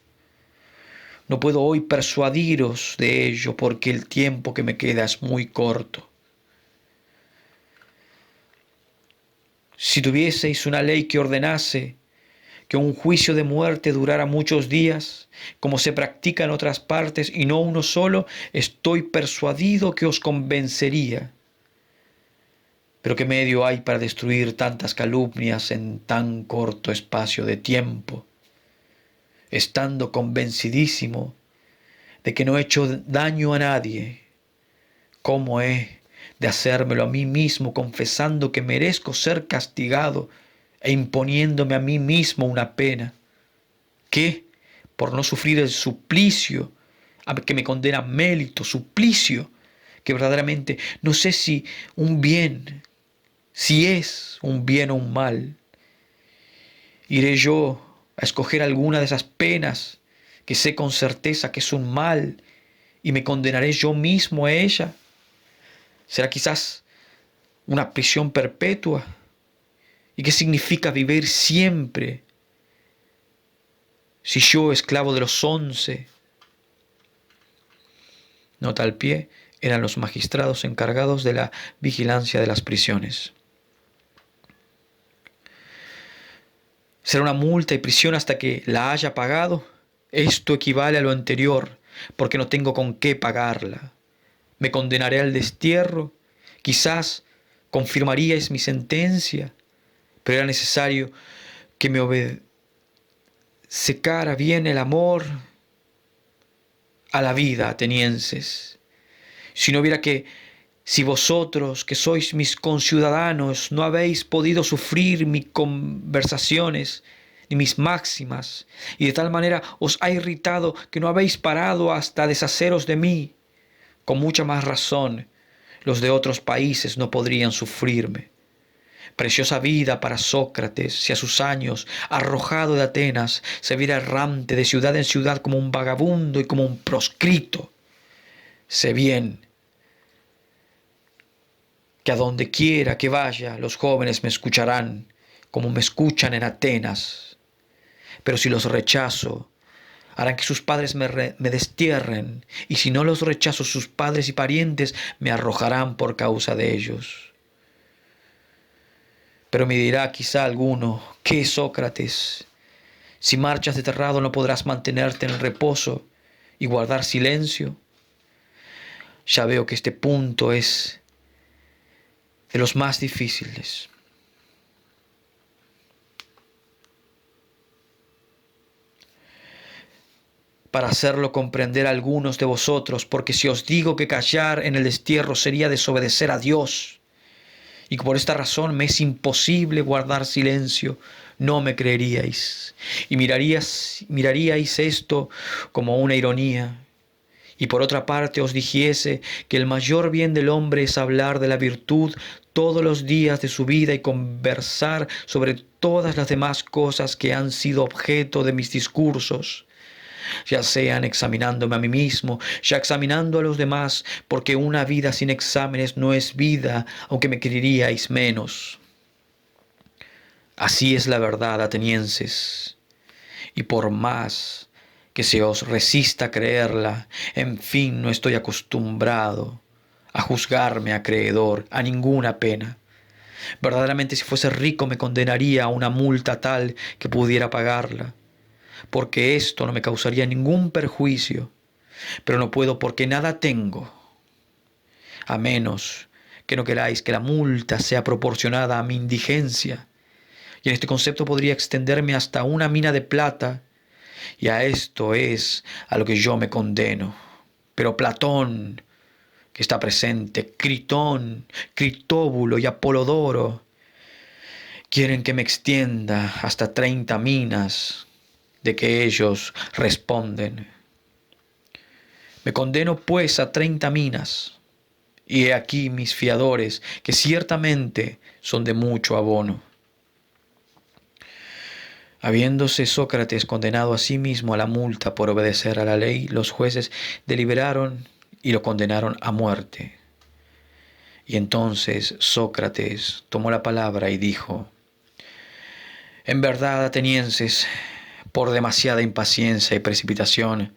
No puedo hoy persuadiros de ello porque el tiempo que me queda es muy corto. Si tuvieseis una ley que ordenase que un juicio de muerte durara muchos días, como se practica en otras partes, y no uno solo, estoy persuadido que os convencería. Pero ¿qué medio hay para destruir tantas calumnias en tan corto espacio de tiempo? Estando convencidísimo de que no he hecho daño a nadie, ¿cómo he de hacérmelo a mí mismo, confesando que merezco ser castigado e imponiéndome a mí mismo una pena que, por no sufrir el suplicio a que me condena Mélito, suplicio que verdaderamente no sé si es un bien o un mal, iré yo a escoger alguna de esas penas que sé con certeza que es un mal y me condenaré yo mismo a ella? ¿Será quizás una prisión perpetua? ¿Y qué significa vivir siempre si yo, esclavo de los 11? Nota al pie: eran los magistrados encargados de la vigilancia de las prisiones. ¿Será una multa y prisión hasta que la haya pagado? Esto equivale a lo anterior, porque no tengo con qué pagarla. Me condenaré al destierro. Quizás confirmaríais mi sentencia, pero era necesario que me obedeciera bien el amor a la vida, atenienses. Si vosotros, que sois mis conciudadanos, no habéis podido sufrir mis conversaciones ni mis máximas, y de tal manera os ha irritado que no habéis parado hasta deshaceros de mí, con mucha más razón los de otros países no podrían sufrirme. Preciosa vida para Sócrates, si a sus años, arrojado de Atenas, se viera errante de ciudad en ciudad como un vagabundo y como un proscrito. Sé bien que a donde quiera que vaya, los jóvenes me escucharán como me escuchan en Atenas. Pero si los rechazo, harán que sus padres me destierren, y si no los rechazo, sus padres y parientes me arrojarán por causa de ellos. Pero me dirá quizá alguno: ¿qué, Sócrates? Si marchas desterrado, ¿no podrás mantenerte en reposo y guardar silencio? Ya veo que este punto es de los más difíciles. para hacerlo comprender a algunos de vosotros, porque si os digo que callar en el destierro sería desobedecer a Dios, y que por esta razón me es imposible guardar silencio, no me creeríais, y miraríais esto como una ironía. Y por otra parte os dijese que el mayor bien del hombre es hablar de la virtud todos los días de su vida y conversar sobre todas las demás cosas que han sido objeto de mis discursos, ya sean examinándome a mí mismo, ya examinando a los demás, porque una vida sin exámenes no es vida, aunque me queríais menos. Así es la verdad, atenienses, y por más que se os resista a creerla, en fin, no estoy acostumbrado a juzgarme acreedor a ninguna pena. Verdaderamente, si fuese rico, me condenaría a una multa tal que pudiera pagarla, porque esto no me causaría ningún perjuicio, pero no puedo porque nada tengo, a menos que no queráis que la multa sea proporcionada a mi indigencia. Y en este concepto podría extenderme hasta una mina de plata, y a esto es a lo que yo me condeno. Pero Platón, que está presente, Critón, Critóbulo y Apolodoro, quieren que me extienda hasta 30 minas, de que ellos responden. Me condeno pues a 30 minas, y he aquí mis fiadores, que ciertamente son de mucho abono. Habiéndose Sócrates condenado a sí mismo a la multa por obedecer a la ley, los jueces deliberaron y lo condenaron a muerte. Y entonces Sócrates tomó la palabra y dijo: En verdad, atenienses, por demasiada impaciencia y precipitación,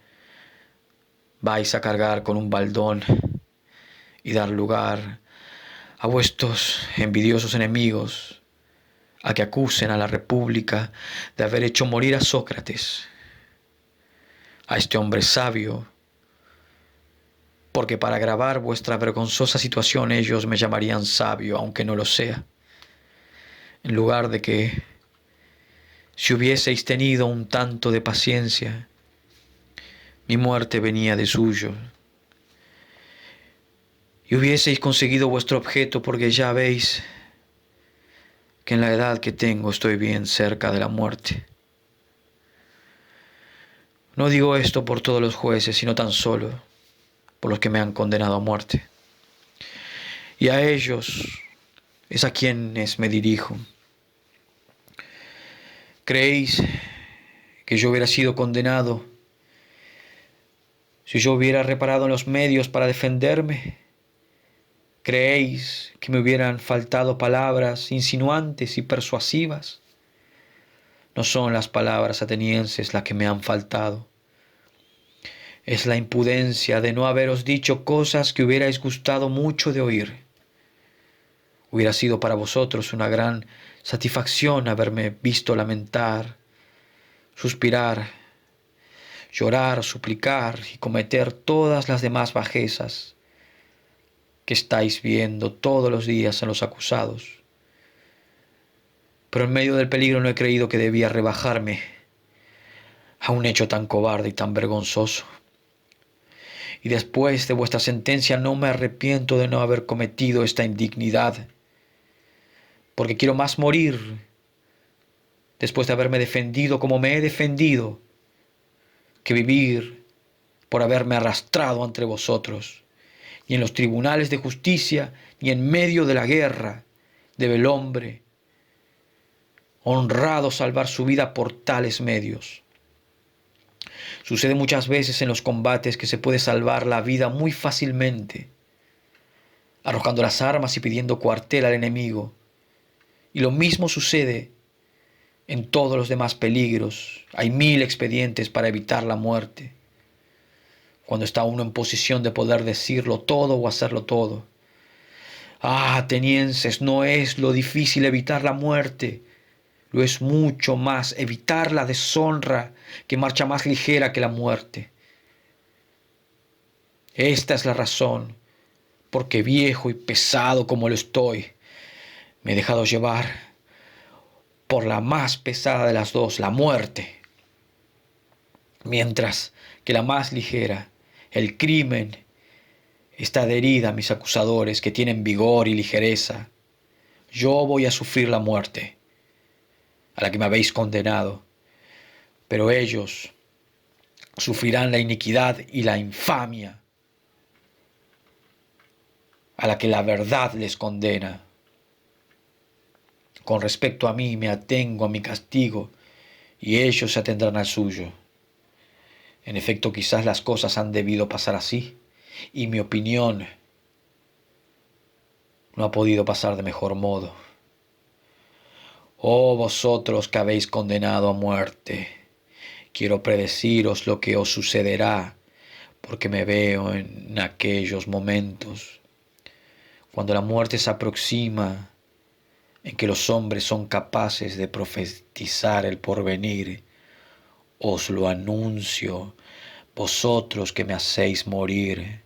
vais a cargar con un baldón y dar lugar a vuestros envidiosos enemigos a que acusen a la República de haber hecho morir a Sócrates, a este hombre sabio, porque para agravar vuestra vergonzosa situación ellos me llamarían sabio, aunque no lo sea, en lugar de que, si hubieseis tenido un tanto de paciencia, mi muerte venía de suyo, y hubieseis conseguido vuestro objeto, porque ya veis que en la edad que tengo estoy bien cerca de la muerte. No digo esto por todos los jueces, sino tan solo por los que me han condenado a muerte. Y a ellos es a quienes me dirijo. ¿Creéis que yo hubiera sido condenado si yo hubiera reparado en los medios para defenderme? ¿Creéis que me hubieran faltado palabras insinuantes y persuasivas? No son las palabras atenienses las que me han faltado. Es la impudencia de no haberos dicho cosas que hubierais gustado mucho de oír. Hubiera sido para vosotros una gran satisfacción haberme visto lamentar, suspirar, llorar, suplicar y cometer todas las demás bajezas que estáis viendo todos los días en los acusados. Pero en medio del peligro no he creído que debía rebajarme a un hecho tan cobarde y tan vergonzoso. Y después de vuestra sentencia no me arrepiento de no haber cometido esta indignidad, porque quiero más morir después de haberme defendido como me he defendido, que vivir por haberme arrastrado ante vosotros. Y en los tribunales de justicia, y en medio de la guerra, debe el hombre honrado salvar su vida por tales medios. Sucede muchas veces en los combates que se puede salvar la vida muy fácilmente, arrojando las armas y pidiendo cuartel al enemigo. Y lo mismo sucede en todos los demás peligros. Hay 1000 expedientes para evitar la muerte, cuando está uno en posición de poder decirlo todo o hacerlo todo. Ah, atenienses, no es lo difícil evitar la muerte, lo es mucho más evitar la deshonra, que marcha más ligera que la muerte. Esta es la razón, porque viejo y pesado como lo estoy, me he dejado llevar por la más pesada de las dos, la muerte. mientras que la más ligera, el crimen, está adherida a mis acusadores que tienen vigor y ligereza. Yo voy a sufrir la muerte, a la que me habéis condenado, pero ellos sufrirán la iniquidad y la infamia, a la que la verdad les condena. Con respecto a mí, me atengo a mi castigo, y ellos se atendrán al suyo. En efecto, quizás las cosas han debido pasar así, y mi opinión no ha podido pasar de mejor modo. Oh vosotros que habéis condenado a muerte, quiero predeciros lo que os sucederá, porque me veo en aquellos momentos, cuando la muerte se aproxima, en que los hombres son capaces de profetizar el porvenir. Os lo anuncio, vosotros que me hacéis morir.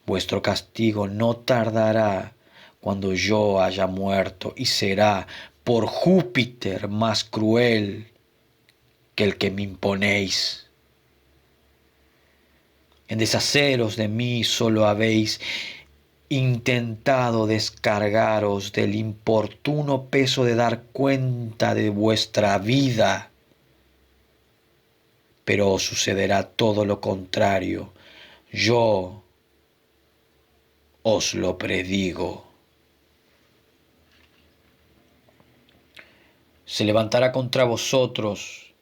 Vuestro castigo no tardará cuando yo haya muerto, y será por Júpiter más cruel que el que me imponéis. En deshaceros de mí solo habéis intentado descargaros del importuno peso de dar cuenta de vuestra vida, pero os sucederá todo lo contrario. Yo os lo predigo. Se levantará contra vosotros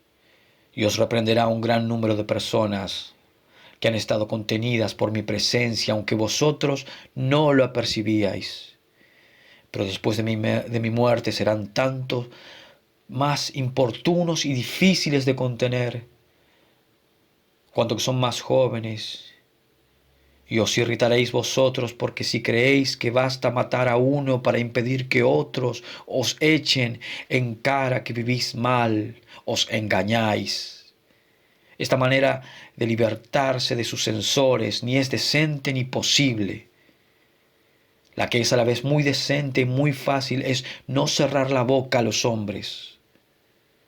y os reprenderá un gran número de personas que han estado contenidas por mi presencia, aunque vosotros no lo apercibíais. Pero después de mi muerte serán tanto más importunos y difíciles de contener, cuanto que son más jóvenes. Y os irritaréis vosotros, porque si creéis que basta matar a uno para impedir que otros os echen en cara que vivís mal, os engañáis. Esta manera de libertarse de sus censores ni es decente ni posible. La que es a la vez muy decente y muy fácil es no cerrar la boca a los hombres,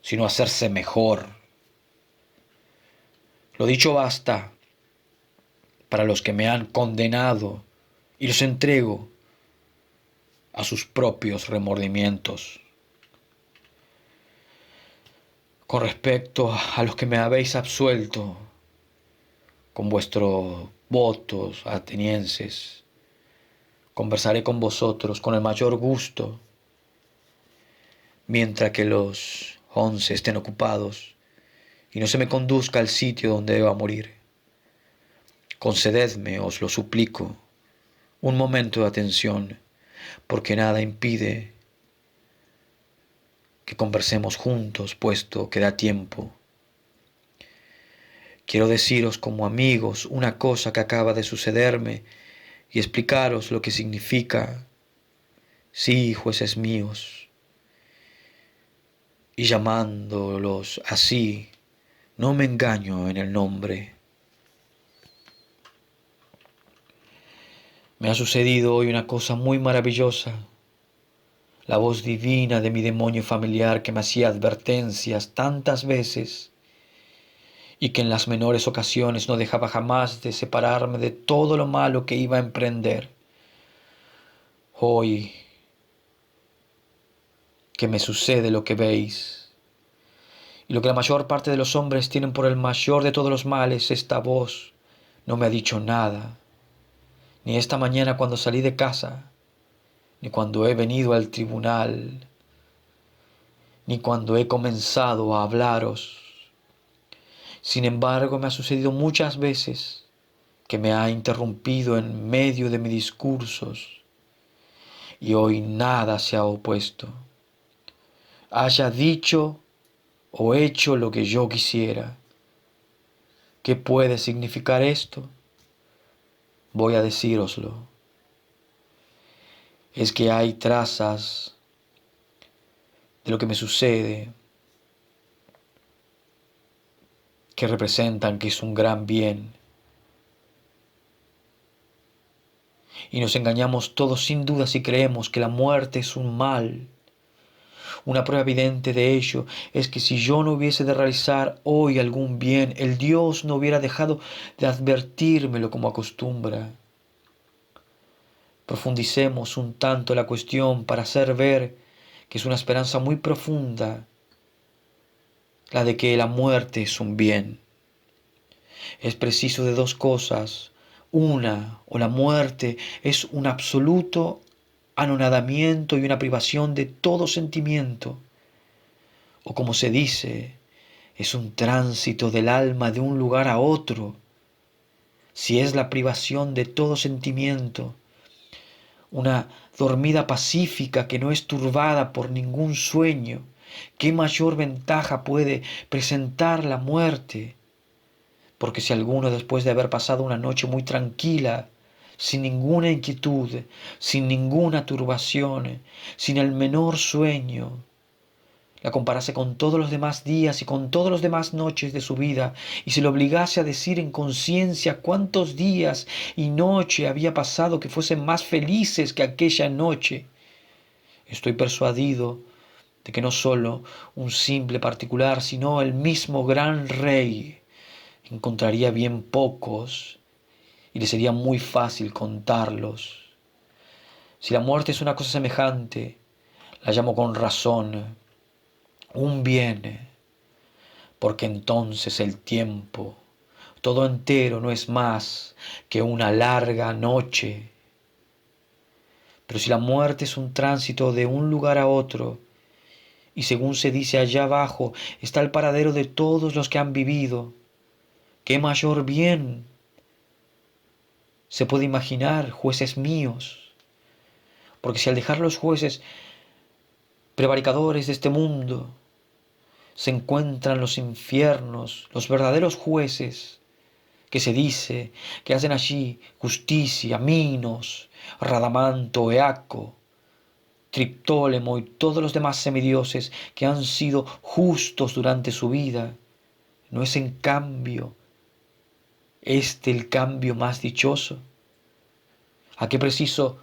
sino hacerse mejor. Lo dicho basta para los que me han condenado, y los entrego a sus propios remordimientos. Con respecto a los que me habéis absuelto con vuestros votos atenienses, conversaré con vosotros con el mayor gusto, mientras que los 11 estén ocupados y no se me conduzca al sitio donde deba morir. Concededme, os lo suplico, un momento de atención, porque nada impide que conversemos juntos, puesto que da tiempo. Quiero deciros como amigos una cosa que acaba de sucederme y explicaros lo que significa. Sí, jueces míos, y llamándolos así, no me engaño en el nombre. Me ha sucedido hoy una cosa muy maravillosa. La voz divina de mi demonio familiar, que me hacía advertencias tantas veces y que en las menores ocasiones no dejaba jamás de separarme de todo lo malo que iba a emprender. Hoy que me sucede lo que veis, y lo que la mayor parte de los hombres tienen por el mayor de todos los males, esta voz no me ha dicho nada, ni esta mañana cuando salí de casa, ni cuando he venido al tribunal, ni cuando he comenzado a hablaros. Sin embargo, me ha sucedido muchas veces que me ha interrumpido en medio de mis discursos, y hoy nada se ha opuesto. Haya dicho o hecho lo que yo quisiera. ¿Qué puede significar esto? Voy a decíroslo. Es que hay trazas de lo que me sucede que representan que es un gran bien. Y nos engañamos todos sin duda si creemos que la muerte es un mal, Una prueba evidente de ello es que si yo no hubiese de realizar hoy algún bien, el Dios no hubiera dejado de advertírmelo como acostumbra. Profundicemos un tanto la cuestión para hacer ver que es una esperanza muy profunda la de que la muerte es un bien. Es preciso de dos cosas. Una, o la muerte es un absoluto anonadamiento y una privación de todo sentimiento, o como se dice, es un tránsito del alma de un lugar a otro. Si es la privación de todo sentimiento, una dormida pacífica que no es turbada por ningún sueño, ¿qué mayor ventaja puede presentar la muerte? Porque si alguno, después de haber pasado una noche muy tranquila, sin ninguna inquietud, sin ninguna turbación, sin el menor sueño, la comparase con todos los demás días y con todas las demás noches de su vida, y se le obligase a decir en conciencia cuántos días y noche había pasado que fuesen más felices que aquella noche, estoy persuadido de que no sólo un simple particular, sino el mismo gran rey encontraría bien pocos y le sería muy fácil contarlos. Si la muerte es una cosa semejante, la llamo con razón un bien, porque entonces el tiempo todo entero no es más que una larga noche. Pero si la muerte es un tránsito de un lugar a otro, y según se dice allá abajo está el paradero de todos los que han vivido, ¿qué mayor bien se puede imaginar, jueces míos? Porque si al dejar los jueces prevaricadores de este mundo se encuentran los infiernos, los verdaderos jueces, que se dice que hacen allí justicia, Minos, Radamanto, Eaco, Triptólemo y todos los demás semidioses que han sido justos durante su vida, ¿no es en cambio este el cambio más dichoso? ¿A qué preciso,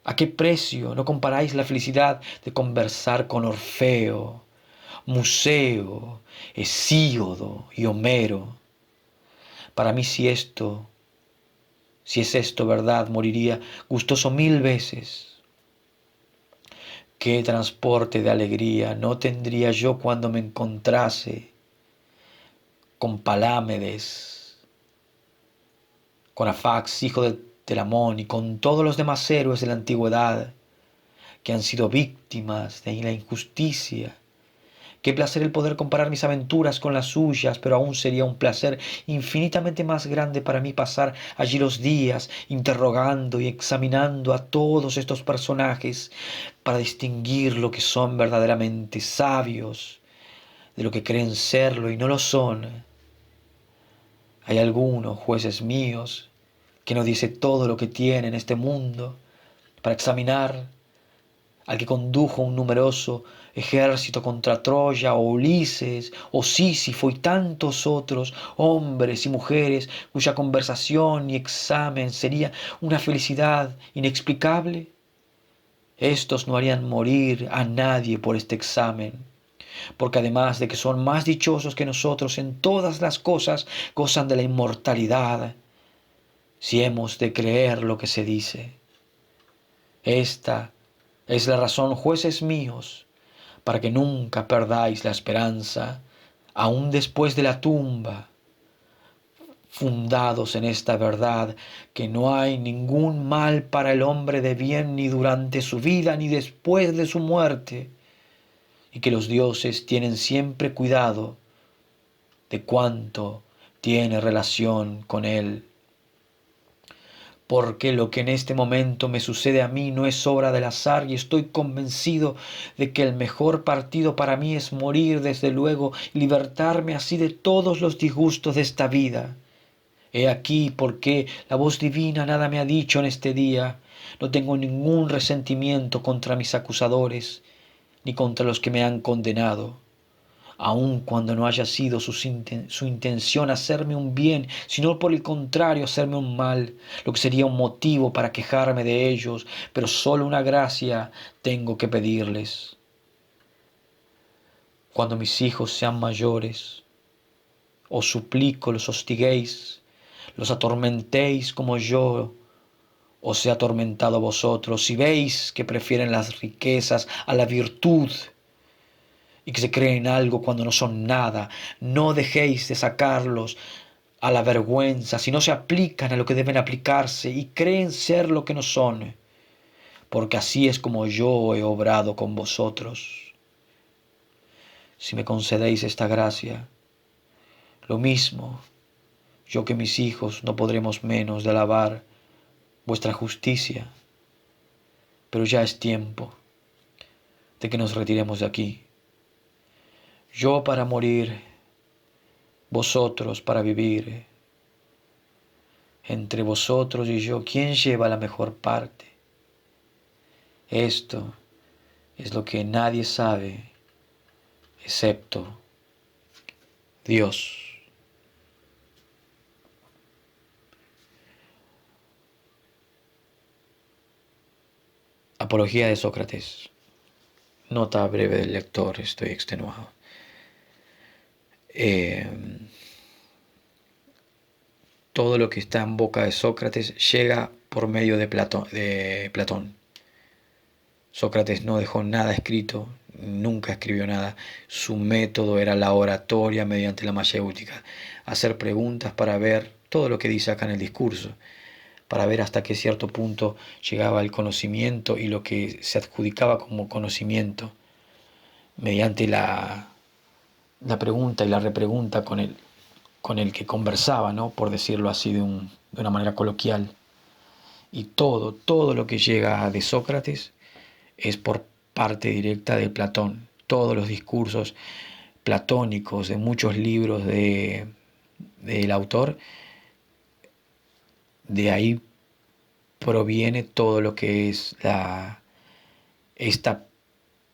a qué precio no comparáis la felicidad de conversar con Orfeo, Museo, Hesíodo y Homero? Para mí si es esto verdad, moriría gustoso 1000 veces. Qué transporte de alegría no tendría yo cuando me encontrase con Palámedes, con Afax, hijo de Telamón, y con todos los demás héroes de la antigüedad que han sido víctimas de la injusticia. Qué placer el poder comparar mis aventuras con las suyas, pero aún sería un placer infinitamente más grande para mí pasar allí los días interrogando y examinando a todos estos personajes para distinguir lo que son verdaderamente sabios de lo que creen serlo y no lo son. Hay algunos, jueces míos, que no dice todo lo que tiene en este mundo para examinar al que condujo un numeroso ejército contra Troya, o Ulises, o Sísifo y tantos otros hombres y mujeres cuya conversación y examen sería una felicidad inexplicable. Estos no harían morir a nadie por este examen, porque además de que son más dichosos que nosotros en todas las cosas, gozan de la inmortalidad, si hemos de creer lo que se dice. Esta es la razón, jueces míos, para que nunca perdáis la esperanza, aun después de la tumba, fundados en esta verdad, que no hay ningún mal para el hombre de bien ni durante su vida ni después de su muerte, y que los dioses tienen siempre cuidado de cuanto tiene relación con él. Porque lo que en este momento me sucede a mí no es obra del azar, y estoy convencido de que el mejor partido para mí es morir desde luego y libertarme así de todos los disgustos de esta vida. He aquí por qué la voz divina nada me ha dicho en este día. No tengo ningún resentimiento contra mis acusadores, ni contra los que me han condenado, aun cuando no haya sido su intención hacerme un bien, sino por el contrario hacerme un mal, lo que sería un motivo para quejarme de ellos, pero solo una gracia tengo que pedirles. Cuando mis hijos sean mayores, os suplico, los hostiguéis, los atormentéis como yo os he atormentado a vosotros. Si veis que prefieren las riquezas a la virtud y que se creen algo cuando no son nada, no dejéis de sacarlos a la vergüenza si no se aplican a lo que deben aplicarse y creen ser lo que no son, porque así es como yo he obrado con vosotros. Si me concedéis esta gracia, lo mismo, yo que mis hijos no podremos menos de alabar vuestra justicia, pero ya es tiempo de que nos retiremos de aquí. Yo para morir, vosotros para vivir. Entre vosotros y yo, ¿quién lleva la mejor parte? Esto es lo que nadie sabe, excepto Dios. Apología de Sócrates. Nota breve del lector, estoy extenuado. Todo lo que está en boca de Sócrates llega por medio de Platón. Sócrates no dejó nada escrito, nunca escribió nada. Su método era la oratoria mediante la mayéutica, hacer preguntas para ver todo lo que dice acá en el discurso, para ver hasta qué cierto punto llegaba el conocimiento y lo que se adjudicaba como conocimiento mediante la pregunta y la repregunta con el que conversaba, ¿no? Por decirlo así de una manera coloquial. Y todo lo que llega de Sócrates es por parte directa de Platón. Todos los discursos platónicos de muchos libros del autor, de ahí proviene todo lo que es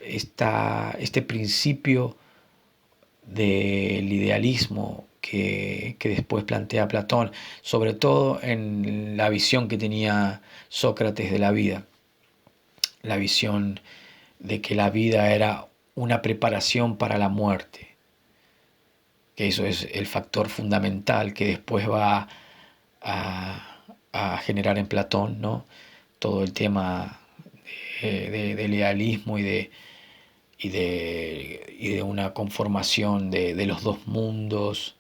este principio del idealismo que después plantea Platón, sobre todo en la visión que tenía Sócrates de la vida, la visión de que la vida era una preparación para la muerte, que eso es el factor fundamental que después va a generar en Platón, ¿no? Todo el tema del idealismo y de una conformación de los dos mundos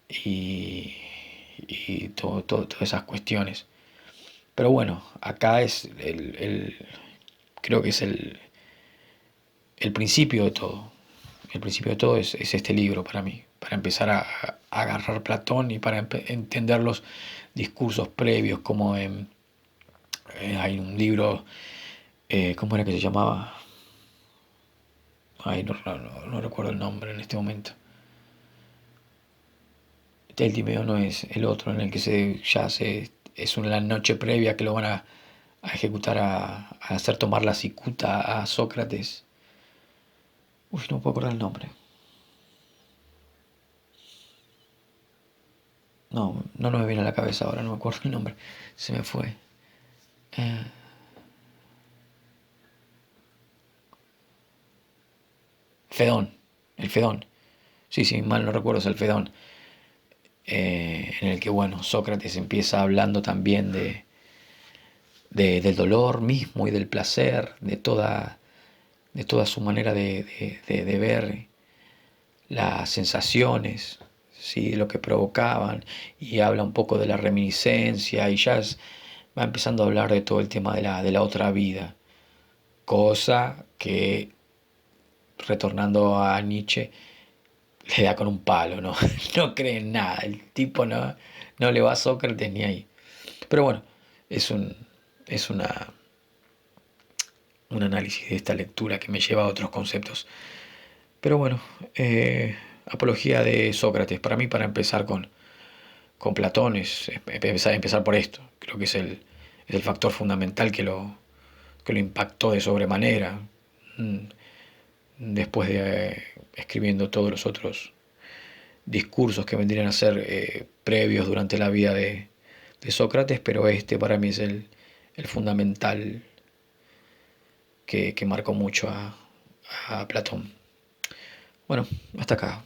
y todas esas cuestiones. Pero bueno, acá es creo que es el principio de todo. El principio de todo es este libro para mí, para empezar a agarrar Platón y para entender los discursos previos, como hay un libro, ¿cómo era que se llamaba? Ay, no recuerdo el nombre en este momento. El Timeo no es el otro en el que es una noche previa que lo van a ejecutar, a hacer tomar la cicuta a Sócrates. Uy, no puedo acordar el nombre. No me viene a la cabeza ahora, no me acuerdo el nombre. Se me fue. Eh, Fedón, el Fedón. Sí, mal no recuerdo, es el Fedón. En el que, bueno, Sócrates empieza hablando también del dolor mismo y del placer, de toda su manera de ver las sensaciones, ¿sí? Lo que provocaban, y habla un poco de la reminiscencia, y va empezando a hablar de todo el tema de la otra vida, cosa que, retornando a Nietzsche, le da con un palo, ¿no? No cree en nada, el tipo no le va a Sócrates ni ahí. Pero bueno, es un análisis de esta lectura que me lleva a otros conceptos. Pero bueno, apología de Sócrates, para mí, para empezar con Platón, es empezar por esto. Creo que es el factor fundamental que lo impactó de sobremanera. Después de escribiendo todos los otros discursos que vendrían a ser previos durante la vida de Sócrates, pero este para mí es el fundamental que marcó mucho a Platón. Bueno, hasta acá.